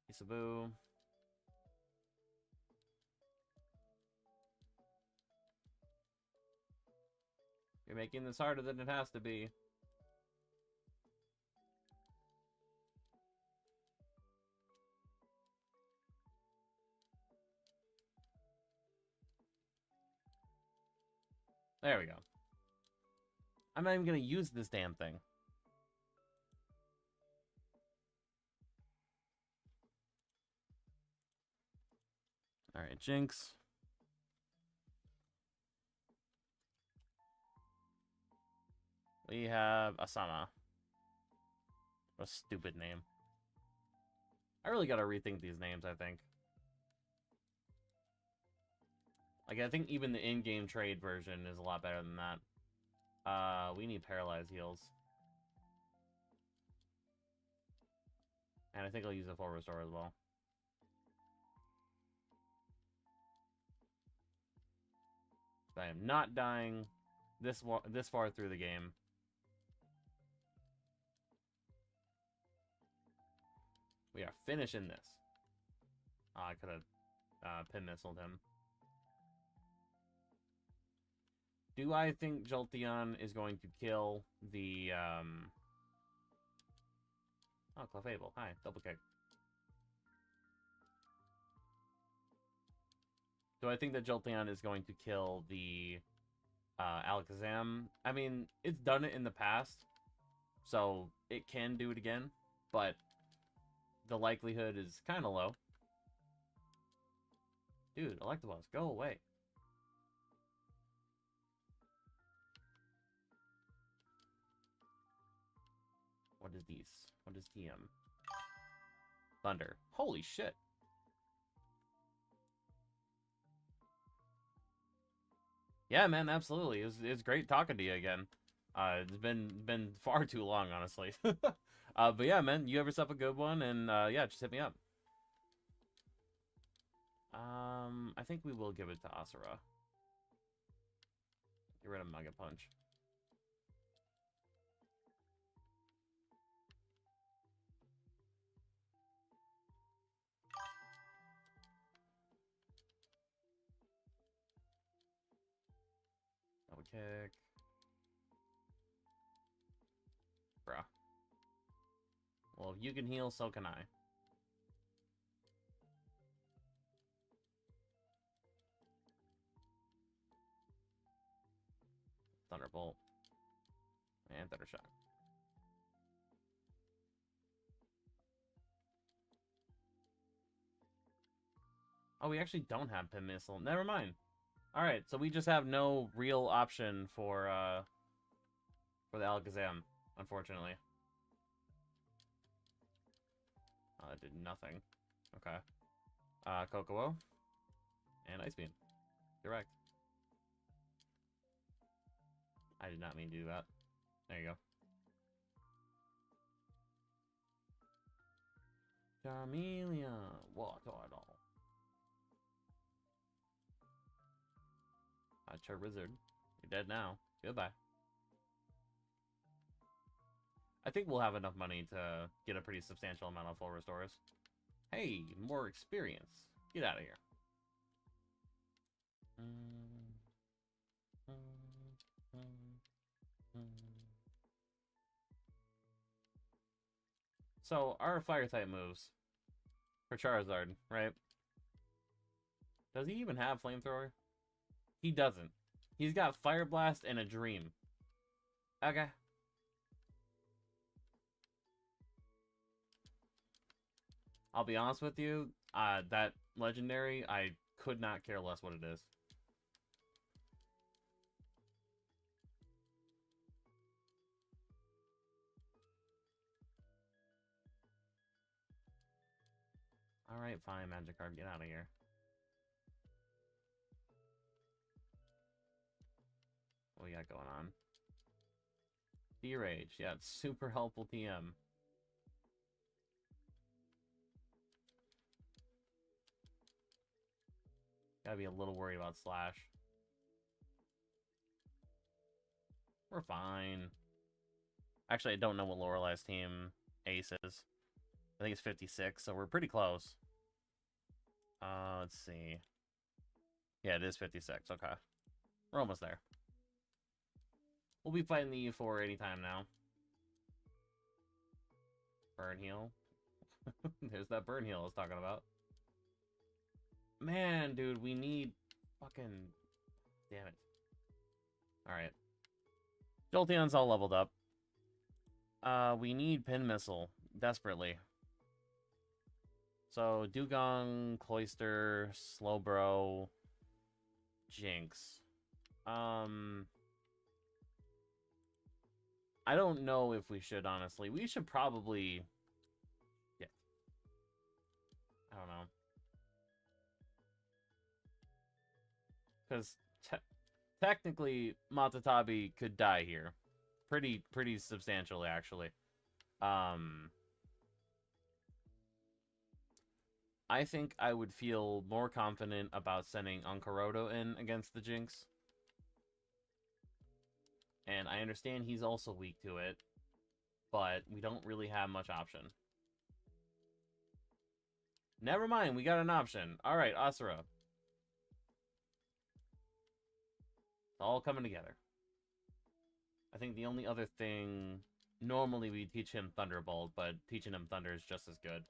Isaboo. You're making this harder than it has to be. There we go. I'm not even gonna use this damn thing. Alright, Jinx. We have Asana. What a stupid name. I really gotta rethink these names, I think. Like, I think even the in-game trade version is a lot better than that. We need paralyzed heals. And I think I'll use a full restore as well. I am not dying this far through the game. We are finishing this. Oh, I could have pin missiled him. Do I think Jolteon is going to kill the Oh, Clefable. Hi, double kick. Do I think that Jolteon is going to kill the Alakazam? I mean, it's done it in the past, so it can do it again, but the likelihood is kind of low. Dude, Electabuzz, go away. What is these? What is TM? Thunder. Holy shit. Yeah, man, absolutely. It's great talking to you again. It's been far too long, honestly. But yeah, man, you have yourself a good one, and yeah, just hit me up. I think we will give it to Asura. Get rid of Mega Punch. Double kick. Bruh. Well, if you can heal, so can I. Thunderbolt. And Thunder Shock. Oh, we actually don't have Pin Missile. Never mind. Alright, so we just have no real option for the Alakazam, unfortunately. Oh, that did nothing. Okay. Kokowo. And Ice Beam. Direct. I did not mean to do that. There you go. Charmeleon. What at all? Charizard. You're dead now. Goodbye. I think we'll have enough money to get a pretty substantial amount of full restores. Hey, more experience. Get out of here. So, our fire type moves for Charizard, right? Does he even have Flamethrower? He doesn't. He's got Fire Blast and a Dream. Okay. I'll be honest with you, that legendary, I could not care less what it is. Alright, fine, Magikarp, get out of here. What we got going on? D-Rage, yeah, it's super helpful TM. Gotta be a little worried about Slash. We're fine. Actually, I don't know what Lorelei's team ace is. I think it's 56, so we're pretty close. Let's see. Yeah, it is 56. Okay. We're almost there. We'll be fighting the E4 anytime now. Burn heal. There's that burn heal I was talking about. Man, dude, we need fucking... Damn it. Alright. Jolteon's all leveled up. We need Pin Missile. Desperately. So, Dugong, Cloyster, Slowbro, Jinx. I don't know if we should, honestly. We should probably... Yeah. I don't know. Because technically, Matatabi could die here. Pretty substantially, actually. I think I would feel more confident about sending Onkaroto in against the Jinx. And I understand he's also weak to it, but we don't really have much option. Never mind, we got an option. Alright, Asura. It's all coming together. I think the only other thing... Normally we teach him Thunderbolt, but teaching him Thunder is just as good.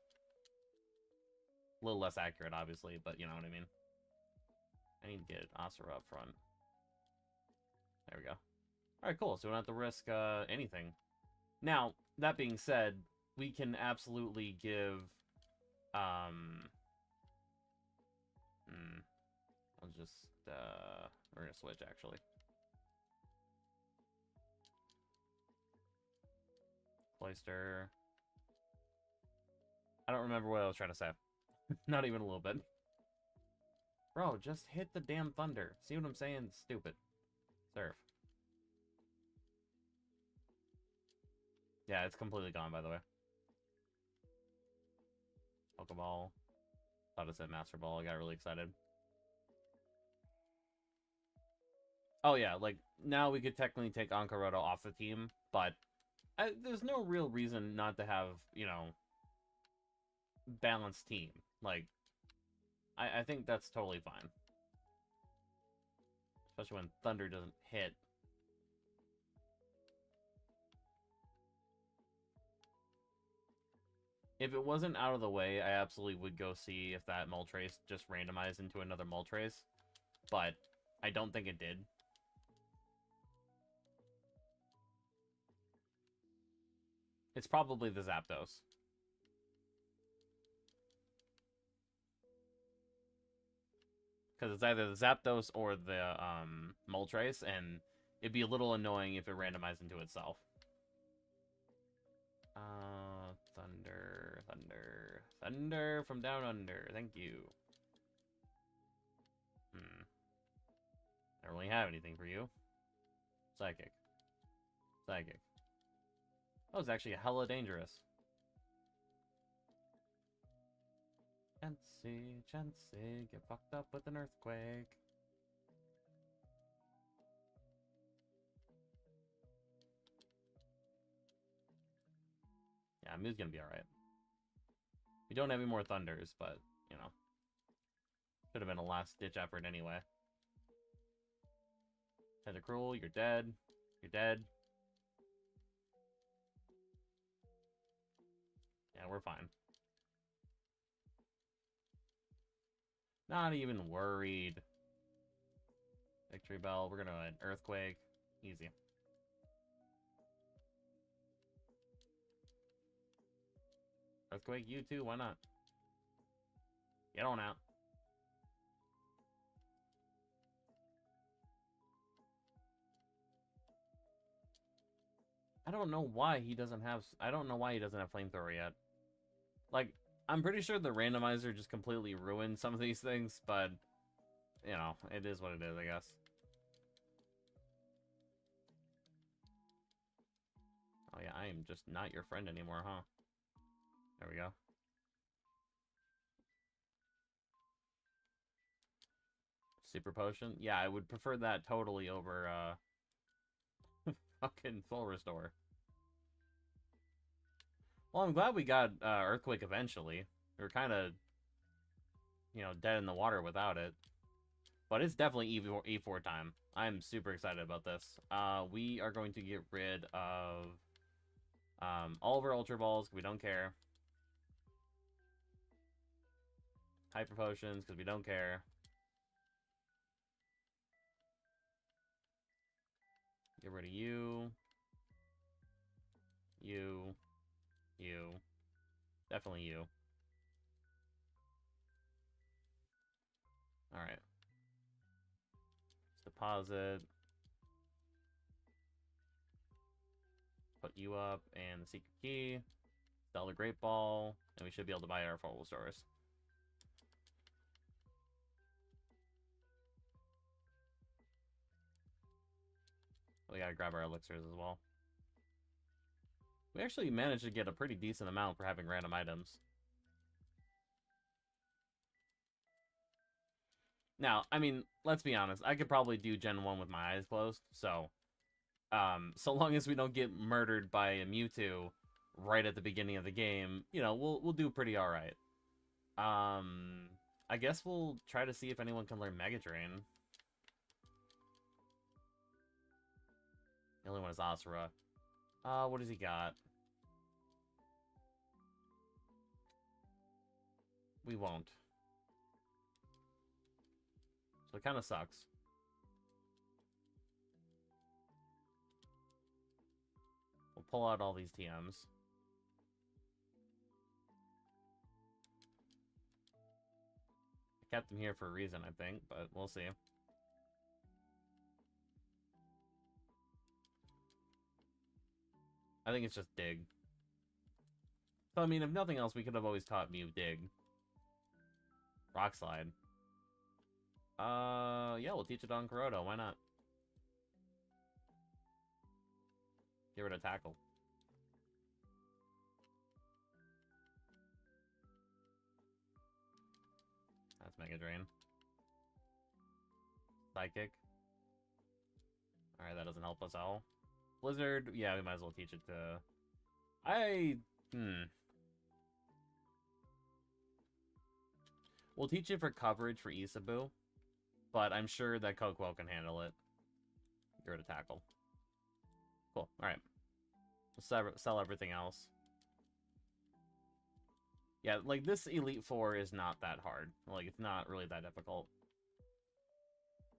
A little less accurate, obviously, but you know what I mean. I need to get Asura up front. There we go. Alright, cool. So we don't have to risk anything. Now, that being said, we can absolutely give... I'll just... we're gonna switch, actually. Cloyster. I don't remember what I was trying to say. Not even a little bit. Bro, just hit the damn Thunder. See what I'm saying? Stupid. Surf. Yeah, it's completely gone, by the way. Pokeball. Thought it said Master Ball. I got really excited. Oh, yeah, like, now we could technically take Onkaroto off the team, but there's no real reason not to have, you know, balanced team. Like, I think that's totally fine. Especially when Thunder doesn't hit. If it wasn't out of the way, I absolutely would go see if that Moltres just randomized into another Moltres. But I don't think it did. It's probably the Zapdos. Because it's either the Zapdos or the Moltres, and it'd be a little annoying if it randomized into itself. Thunder from down under. Thank you. I don't really have anything for you. Psychic. That was actually hella dangerous. Chansey, get fucked up with an earthquake. Yeah, Mew's gonna be alright. We don't have any more Thunders, but, you know. Should have been a last-ditch effort anyway. Tentacruel, you're dead. You're dead. Yeah, we're fine. Not even worried. Victory Bell, we're gonna an Earthquake. Easy. Earthquake, you too, why not? Get on out. I don't know why he doesn't have Flamethrower yet. Like, I'm pretty sure the randomizer just completely ruined some of these things, but, you know, it is what it is, I guess. Oh yeah, I am just not your friend anymore, huh? There we go. Super Potion? Yeah, I would prefer that totally over, fucking Full Restore. Well, I'm glad we got Earthquake eventually. We were kind of, you know, dead in the water without it. But it's definitely E4 time. I'm super excited about this. We are going to get rid of all of our Ultra Balls, because we don't care. Hyper Potions, because we don't care. Get rid of you. You. You. Definitely you. Alright. Let's deposit. Put you up, and the secret key. Sell the Great Ball, and we should be able to buy our full stores. We gotta grab our elixirs as well. We actually managed to get a pretty decent amount for having random items. Now, I mean, let's be honest. I could probably do Gen 1 with my eyes closed, so... so long as we don't get murdered by a Mewtwo right at the beginning of the game, you know, we'll do pretty alright. I guess we'll try to see if anyone can learn Mega Drain. The only one is Asura. What does he got? We won't. So it kind of sucks. We'll pull out all these TMs. I kept them here for a reason, I think, but we'll see. I think it's just Dig. So, I mean, if nothing else, we could have always taught Mew Dig. Rock Slide. Yeah, we'll teach it on Kuroto. Why not? Get rid of Tackle. That's Mega Drain. Psychic. Alright, that doesn't help us out. Blizzard, yeah, we might as well teach it to... We'll teach it for coverage for Isabu, but I'm sure that Coquel can handle it. Get rid of Tackle. Cool, alright. We'll sell everything else. Yeah, like, this Elite Four is not that hard. Like, it's not really that difficult.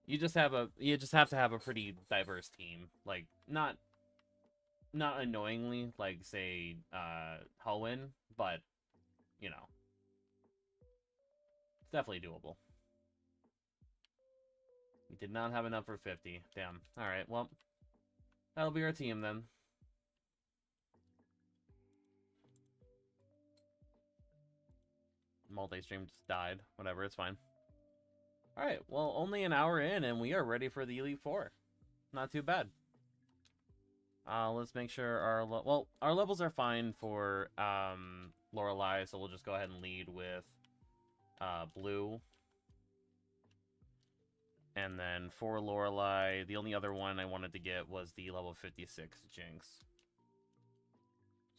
You just have to have a pretty diverse team. Like, not annoyingly, like, say, Hoenn, but, you know. It's definitely doable. We did not have enough for 50. Damn. Alright, well, that'll be our team, then. Multi-stream just died. Whatever, it's fine. Alright, well, only an hour in, and we are ready for the Elite Four. Not too bad. Let's make sure our levels are fine for Lorelei, so we'll just go ahead and lead with Blue. And then for Lorelei, the only other one I wanted to get was the level 56 Jinx.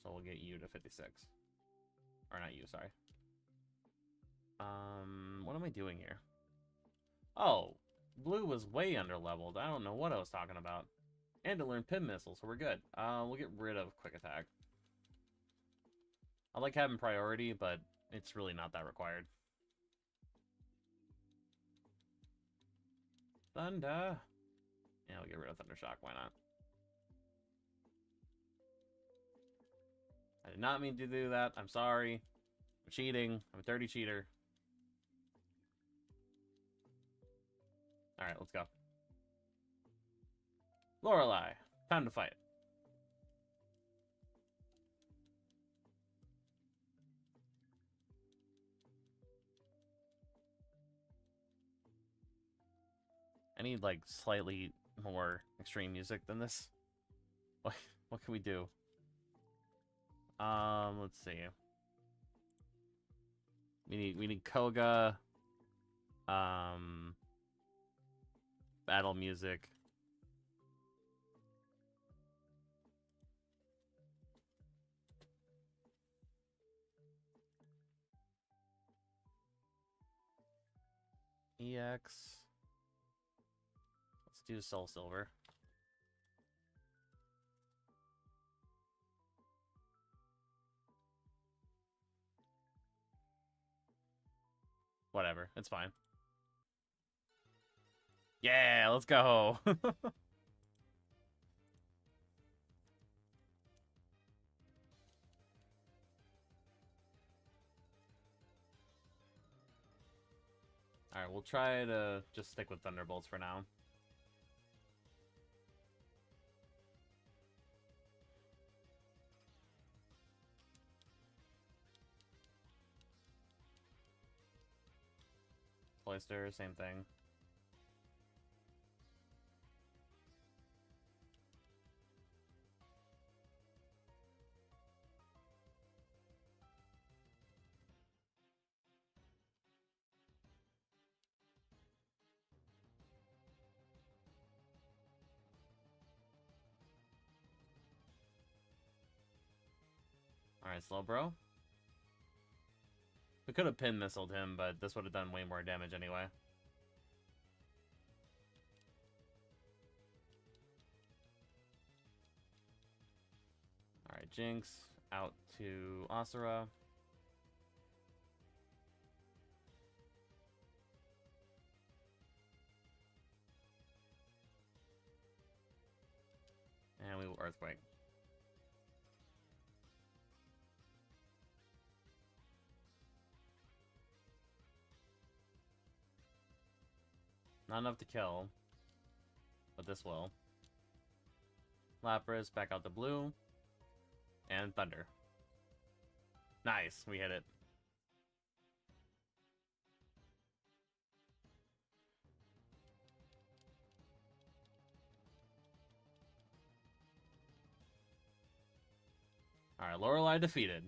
So we'll get you to 56. Or not you, sorry. What am I doing here? Oh, Blue was way underleveled. I don't know what I was talking about. And to learn Pin Missile, so we're good. We'll get rid of Quick Attack. I like having priority, but it's really not that required. Thunder! Yeah, we'll get rid of Thunder Shock, why not? I did not mean to do that. I'm sorry. I'm cheating. I'm a dirty cheater. Alright, let's go. Lorelei, time to fight. I need, like, slightly more extreme music than this. What can we do? Let's see. We need Koga. Battle music. EX. Let's do Soul Silver. Whatever, it's fine. Yeah, let's go. Alright, we'll try to just stick with Thunderbolts for now. Cloister, same thing. Alright, Slowbro. We could have pin missiled him, but this would have done way more damage anyway. Alright, Jinx out to Asura. And we will Earthquake. Not enough to kill, but this will. Lapras, back out the blue. And Thunder. Nice, we hit it. Alright, Lorelei defeated.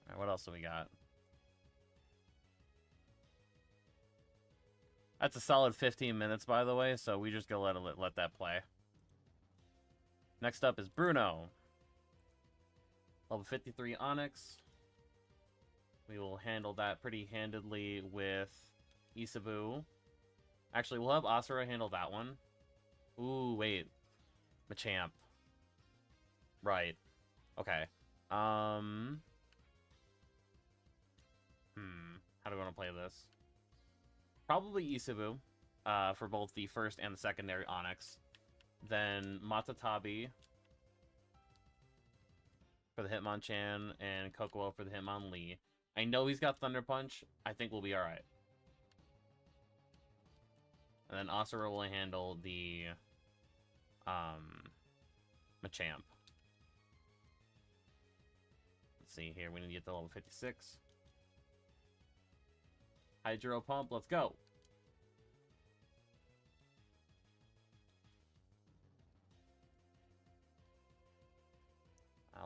Alright, what else do we got? That's a solid 15 minutes, by the way, so we just gonna let that play. Next up is Bruno. Level 53 Onyx. We will handle that pretty handedly with Isabu. Actually, we'll have Asura handle that one. Ooh, wait. Machamp. Right. Okay. How do we want to play this? Probably Isabu, for both the first and the secondary Onyx. Then Matatabi for the Hitmonchan, and Kokowo for the Hitmonlee. I know he's got Thunder Punch. I think we'll be alright. And then Asura will handle the Machamp. Let's see here. We need to get to level 56. Hydro Pump, let's go.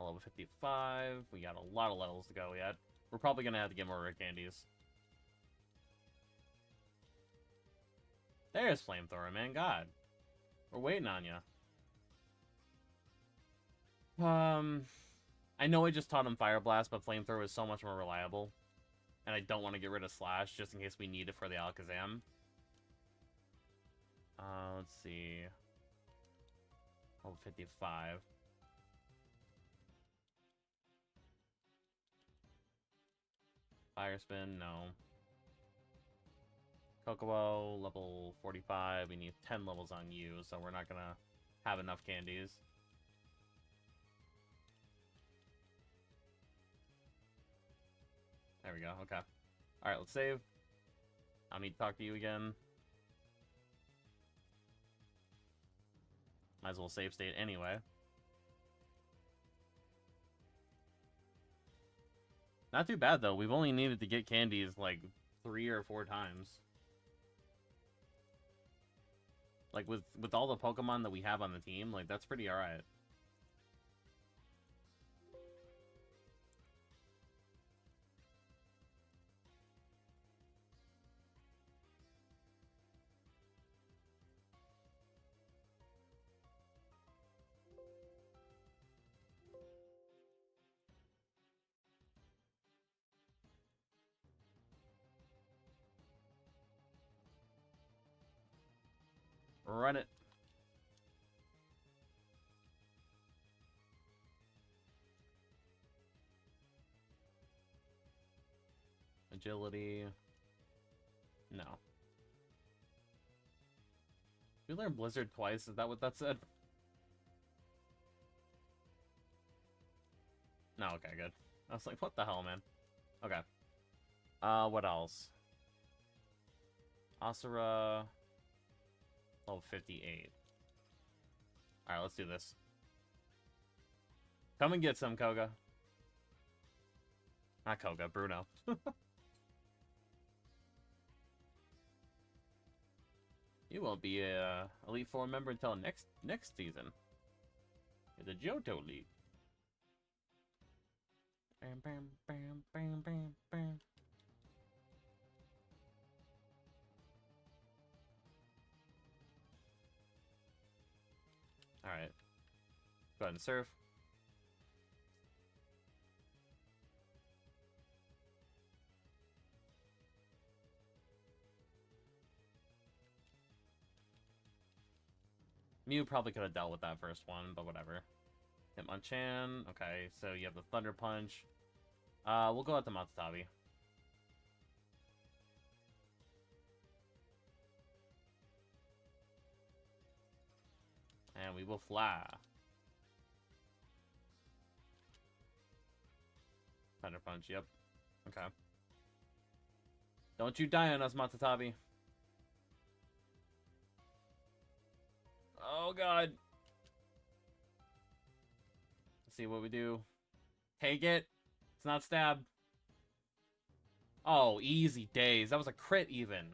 Level 55. We got a lot of levels to go yet. We're probably going to have to get more rare candies. There's Flamethrower, man. God. We're waiting on you. I know I just taught him Fire Blast, but Flamethrower is so much more reliable. And I don't want to get rid of Slash just in case we need it for the Alakazam. Let's see. Level 55. Fire Spin, no. Kokowo, level 45. We need 10 levels on you, so we're not gonna have enough candies. There we go, okay. Alright, let's save. I'll need to talk to you again. Might as well save state anyway. Not too bad, though. We've only needed to get candies, like, 3 or 4 times. Like, with all the Pokemon that we have on the team, like, that's pretty alright. Run it. Agility. No. We learned Blizzard twice. Is that what that said? No, okay, good. I was like, what the hell, man? Okay. What else? Asura. Level 58. Alright, let's do this. Come and get some, Koga. Not Koga, Bruno. You won't be a Elite Four member until next season. You're the Johto League. Bam, bam, bam, bam, bam, bam. Alright. Go ahead and surf. Mew probably could have dealt with that first one, but whatever. Hitmonchan. Okay, so you have the Thunder Punch. We'll go out to Matatabi. And we will fly. Thunder Punch, yep. Okay. Don't you die on us, Matatabi. Oh, God. Let's see what we do. Take it. It's not stab. Oh, easy days. That was a crit, even.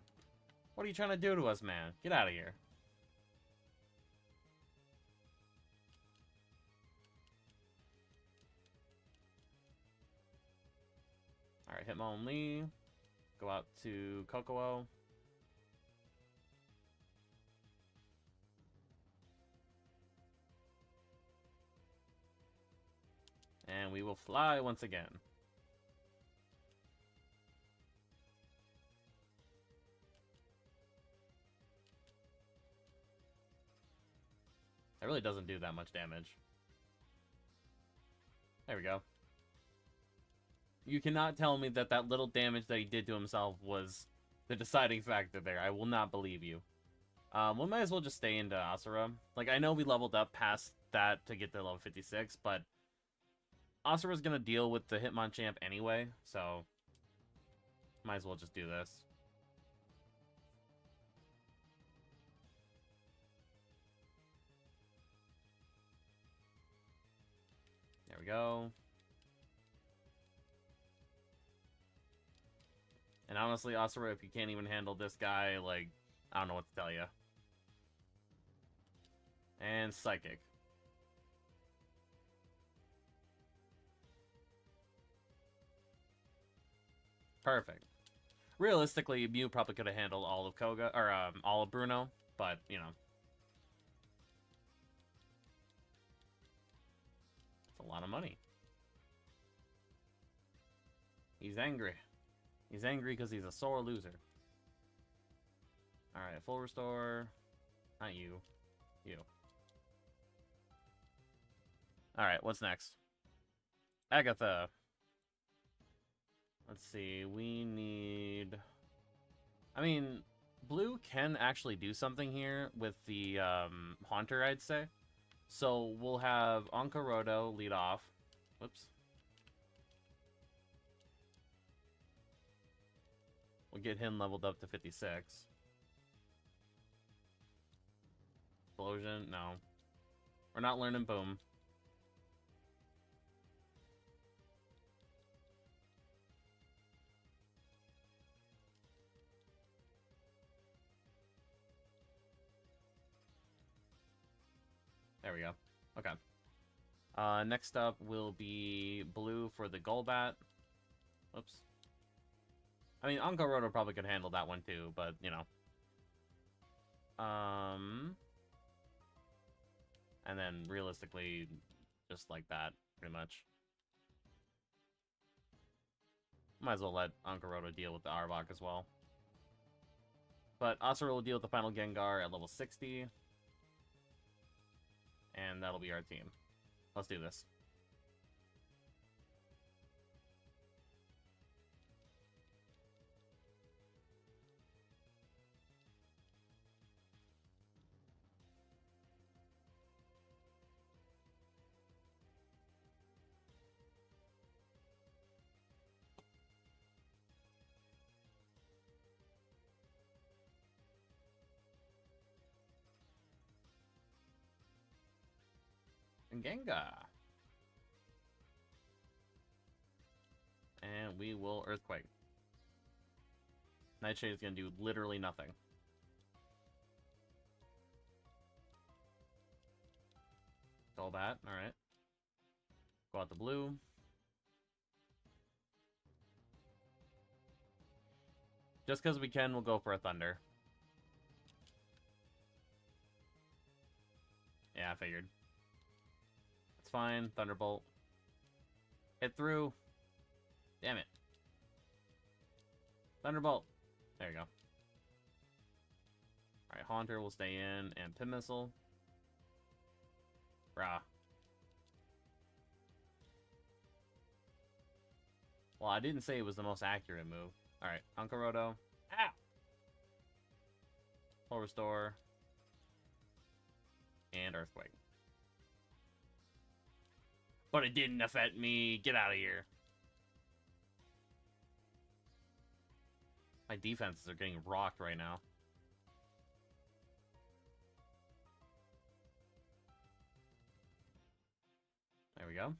What are you trying to do to us, man? Get out of here. Alright, Hitmonlee. Go out to Kokoro. And we will fly once again. That really doesn't do that much damage. There we go. You cannot tell me that that little damage that he did to himself was the deciding factor there. I will not believe you. We might as well just stay into Asura. Like, I know we leveled up past that to get to level 56, but Asura's gonna deal with the Hitmonchan anyway, so might as well just do this. There we go. And honestly, Asura, if you can't even handle this guy, like, I don't know what to tell you. And Psychic. Perfect. Realistically, Mew probably could have handled all of Koga, or all of Bruno, but, you know. It's a lot of money. He's angry. He's angry because he's a sore loser. Alright, full restore. Not you. You. Alright, what's next? Agatha. Let's see, we need... I mean, Blue can actually do something here with the Haunter, I'd say. So we'll have Onkarodo lead off. Whoops. We'll get him leveled up to 56. Explosion? No. We're not learning Boom. There we go. Okay. Next up will be Blue for the Golbat. Oops. I mean, Onkarodo probably could handle that one too, but, you know. And then, realistically, just like that, pretty much. Might as well let Onkarodo deal with the Arbok as well. But Asura will deal with the final Gengar at level 60. And that'll be our team. Let's do this. Gengar. And we will Earthquake. Nightshade is going to do literally nothing. All that, alright. Go out the blue. Just because we can, we'll go for a Thunder. Yeah, I figured. It's fine. Thunderbolt. Hit through. Damn it. Thunderbolt. There you go. Alright, Haunter will stay in, and Pin Missile. Rah. Well, I didn't say it was the most accurate move. Alright, Ankaroto. Ow! Full Restore. And Earthquake. But it didn't affect me. Get out of here. My defenses are getting rocked right now. There we go.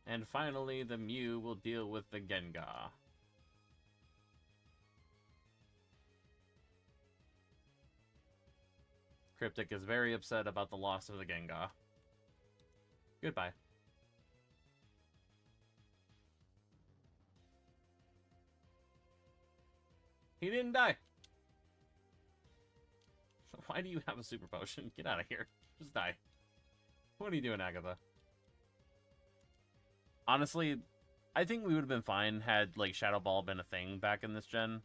And finally, the Mew will deal with the Gengar. Cryptic is very upset about the loss of the Gengar. Goodbye. He didn't die. Why do you have a super potion? Get out of here. Just die. What are you doing, Agatha? Honestly, I think we would have been fine had, like, Shadow Ball been a thing back in this gen.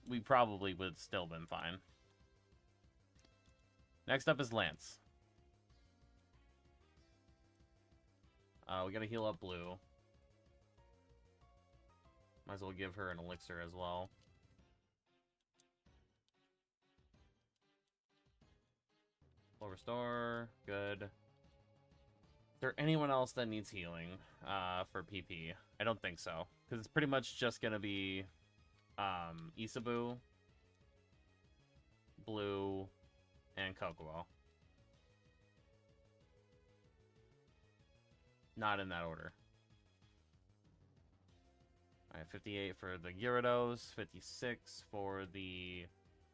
We probably would have still been fine. Next up is Lance. We gotta heal up Blue. Might as well give her an elixir as well. Full Restore. Good. Is there anyone else that needs healing for PP? I don't think so. Because it's pretty much just gonna be Isabu, Blue, and Kokuo. Not in that order. Alright, 58 for the Gyarados, 56 for the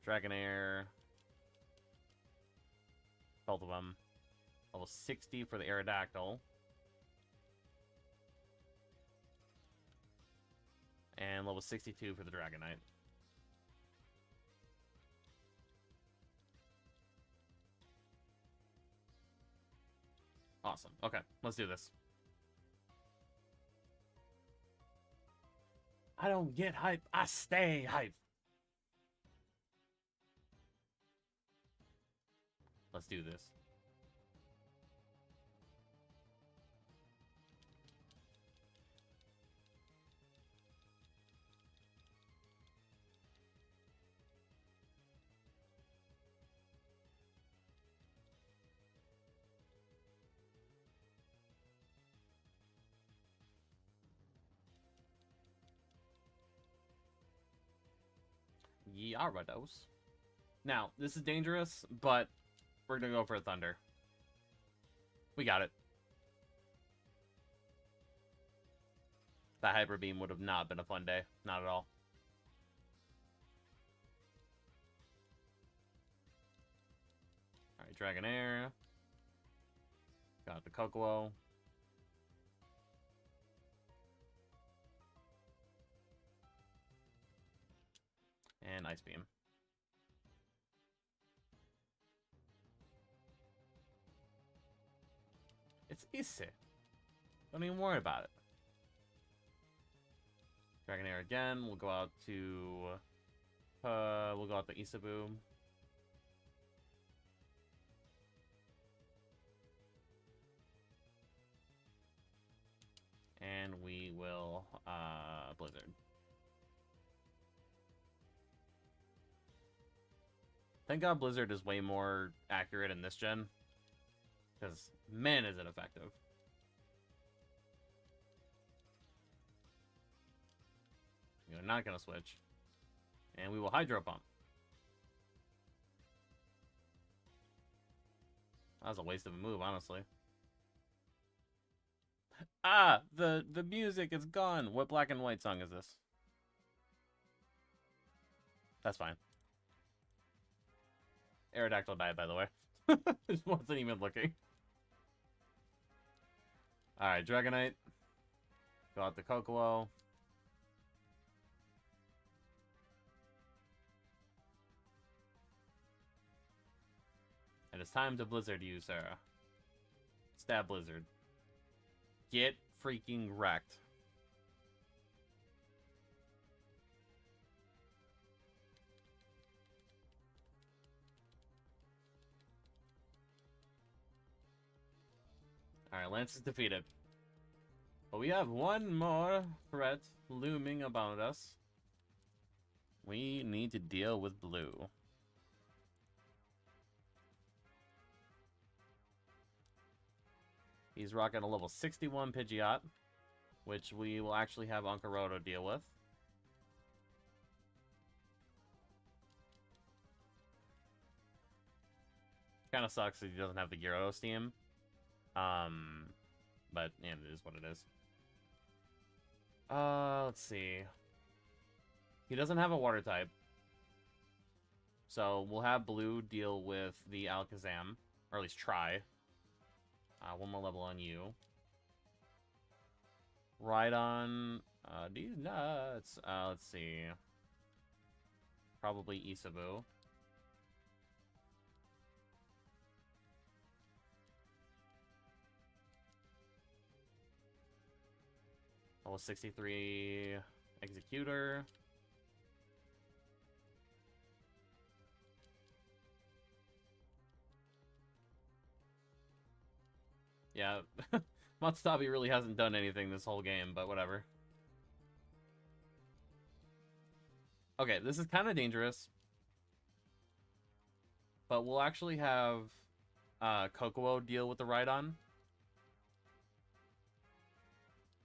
Dragonair. Both of them. Level 60 for the Aerodactyl. And level 62 for the Dragonite. Awesome. Okay, let's do this. I don't get hype. I stay hype. Let's do this. Gyarados. Now, this is dangerous, but we're gonna go for a Thunder. We got it. That Hyper Beam would have not been a fun day. Not at all. Alright, Dragonair. Got the Kokuo. And Ice Beam. It's easy. Don't even worry about it. Dragonair again. We'll go out to... we'll go out to Isabu. And we will, Blizzard. Thank God Blizzard is way more accurate in this gen. Because, man, is it effective. You're not going to switch. And we will Hydro Pump. That was a waste of a move, honestly. Ah! The music is gone! What black and white song is this? That's fine. Aerodactyl died, by the way. Just wasn't even looking. Alright, Dragonite. Go out to Kokolo. And it's time to Blizzard you, Sarah. Stab Blizzard. Get freaking wrecked. Alright, Lance is defeated. But we have one more threat looming about us. We need to deal with blue. He's rocking a level 61 Pidgeot, which we will actually have Ankaroto deal with. Kind of sucks that he doesn't have the Gyarados team. But yeah, it is what it is. Let's see. He doesn't have a water type. So we'll have blue deal with the Alakazam, or at least try. One more level on you. Rhydon, these nuts. Let's see. Probably Isabu. Level 63 Executor. Yeah, Matsudabi really hasn't done anything this whole game, but whatever. Okay, this is kind of dangerous. But we'll actually have Kokuo deal with the Rhydon.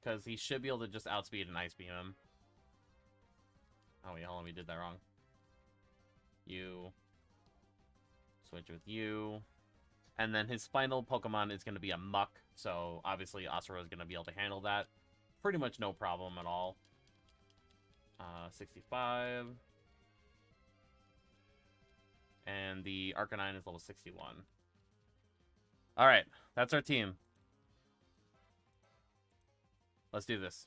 Because he should be able to just outspeed and Ice Beam him. Oh wait, hold on, we did that wrong. You. Switch with you. And then his final Pokemon is going to be a Muck. So obviously Asura is going to be able to handle that. Pretty much no problem at all. 65. And the Arcanine is level 61. Alright, that's our team. Let's do this.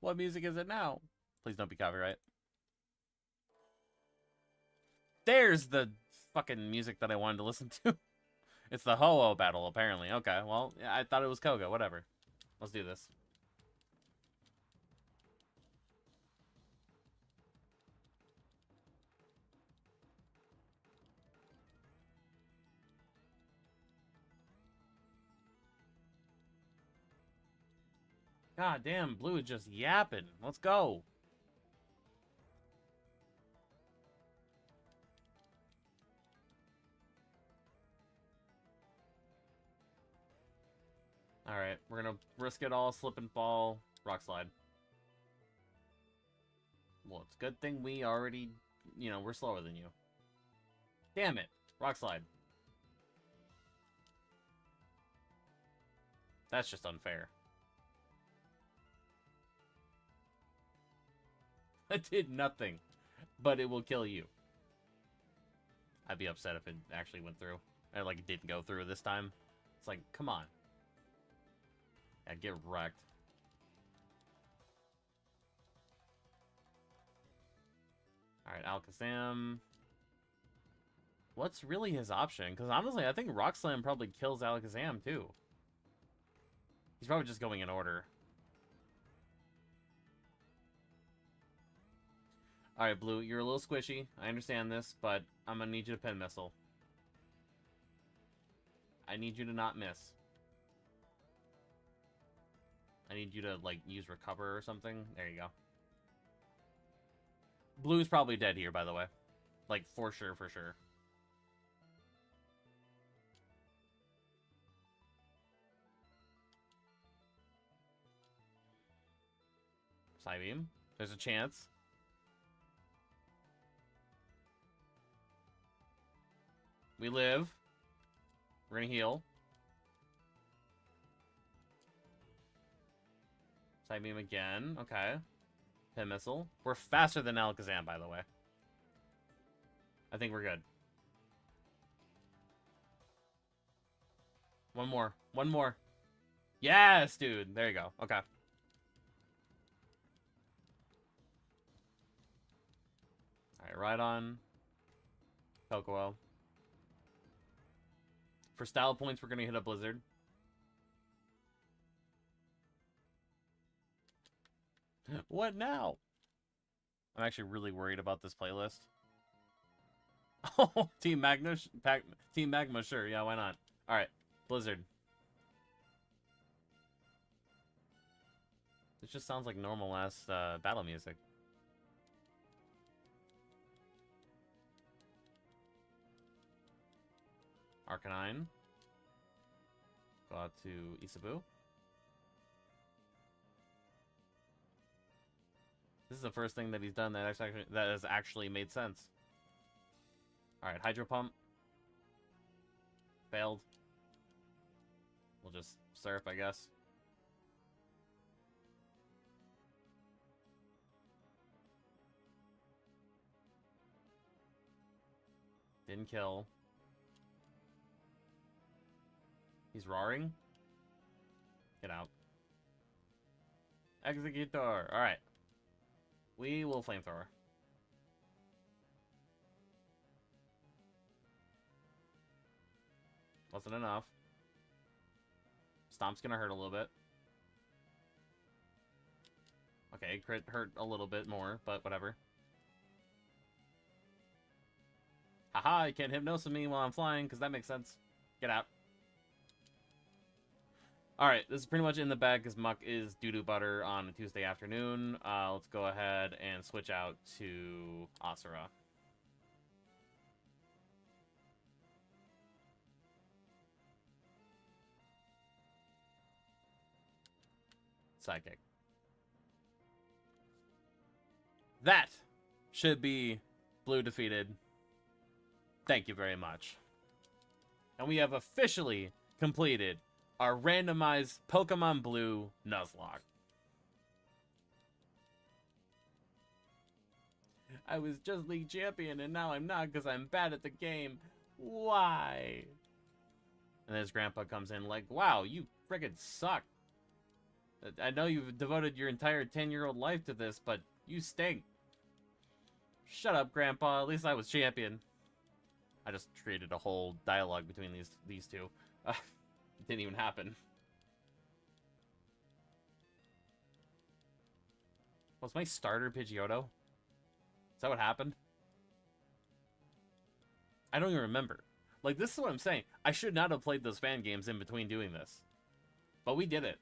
What music is it now? Please don't be copyright. There's the fucking music that I wanted to listen to. It's the Ho-Oh battle, apparently. Okay, well, yeah, I thought it was Koga. Whatever. Let's do this. God damn, Blue is just yapping. Let's go. Alright, we're gonna risk it all, slip and fall, Rock Slide. Well, it's a good thing we already, you know, we're slower than you. Damn it, Rock Slide. That's just unfair. I did nothing, but it will kill you. I'd be upset if it actually went through. Or, like, it didn't go through this time. It's like, come on. Yeah, get wrecked. Alright, Alakazam. what's really his option? Because honestly, I think Rock Slam probably kills Alakazam too. He's probably just going in order. Alright, Blue, you're a little squishy. I understand this, but I'm gonna need you to Pin Missile. I need you to not miss. I need you to, like, use Recover or something. There you go. Blue's probably dead here, by the way. Like, for sure, for sure. Psybeam. There's a chance. We live. We're gonna heal. Psybeam again. Okay. Pin Missile. We're faster than Alakazam, by the way. I think we're good. One more. One more. Yes, dude. There you go. Okay. Alright, right on. Cocoa. For style points, we're going to hit a Blizzard. What now? I'm actually really worried about this playlist. Oh, Team Magma, sure. Yeah, why not? Alright, Blizzard. This just sounds like normal-ass battle music. Arcanine. Go out to Isabu. This is the first thing that he's done that has actually made sense. Alright, Hydro Pump. Failed. We'll just surf, I guess. Didn't kill. He's roaring. Get out. Executor. Alright. We will Flamethrower. Wasn't enough. Stomp's gonna hurt a little bit. Okay, crit hurt a little bit more, but whatever. Haha, you can't hypnosis me while I'm flying, because that makes sense. Get out. Alright, this is pretty much in the bag because Muck is doo-doo butter on a Tuesday afternoon. Let's go ahead and switch out to Asura. Psychic. That should be Blue defeated. Thank you very much. And we have officially completed our randomized Pokemon Blue Nuzlocke. I was just league champion and now I'm not because I'm bad at the game. Why? And his grandpa comes in like, wow, you friggin' suck. I know you've devoted your entire 10-year-old life to this, but you stink. Shut up, Grandpa. At least I was champion. I just created a whole dialogue between these two. It didn't even happen. Was my starter Pidgeotto? Is that what happened? I don't even remember. Like, this is what I'm saying. I should not have played those fan games in between doing this. But we did it.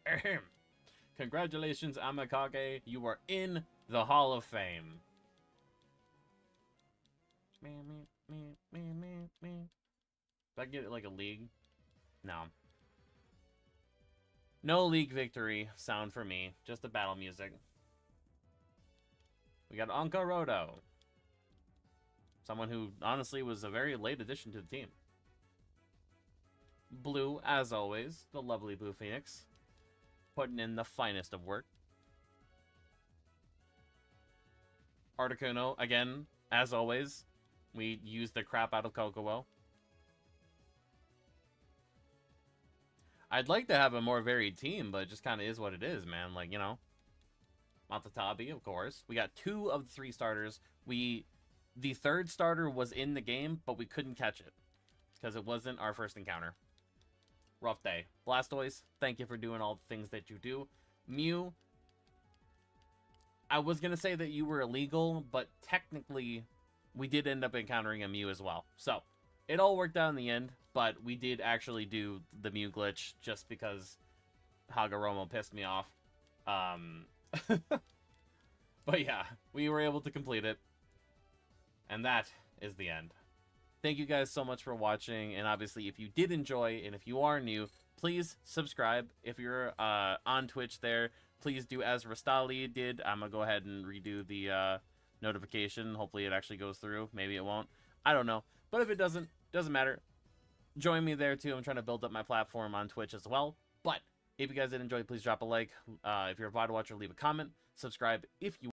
Ahem. Congratulations, AMEKAGE. You are in the Hall of Fame. Did I get like a league? No. No league victory sound for me. Just the battle music. We got Rodo. Someone who honestly was a very late addition to the team. Blue, as always. The lovely Blue Phoenix. Putting in the finest of work. Articuno, again, as always. We use the crap out of Kokowo. I'd like to have a more varied team, but it just kind of is what it is, man. Like, you know, Matatabi, of course. We got 2 of the 3 starters. The 3rd starter was in the game, but we couldn't catch it because it wasn't our first encounter. Rough day. Blastoise, thank you for doing all the things that you do. Mew, I was going to say that you were illegal, but technically we did end up encountering a Mew as well. So, it all worked out in the end, but we did actually do the Mew glitch just because Hagoromo pissed me off. But yeah, we were able to complete it. And that is the end. Thank you guys so much for watching, and obviously if you did enjoy, and if you are new, please subscribe. If you're on Twitch there, please do as Rastali did. I'm going to go ahead and redo the notification. Hopefully it actually goes through. Maybe it won't. I don't know. But if it doesn't matter. Join me there too. I'm trying to build up my platform on Twitch as well. But if you guys did enjoy, please drop a like. If you're a VOD watcher, leave a comment. Subscribe if you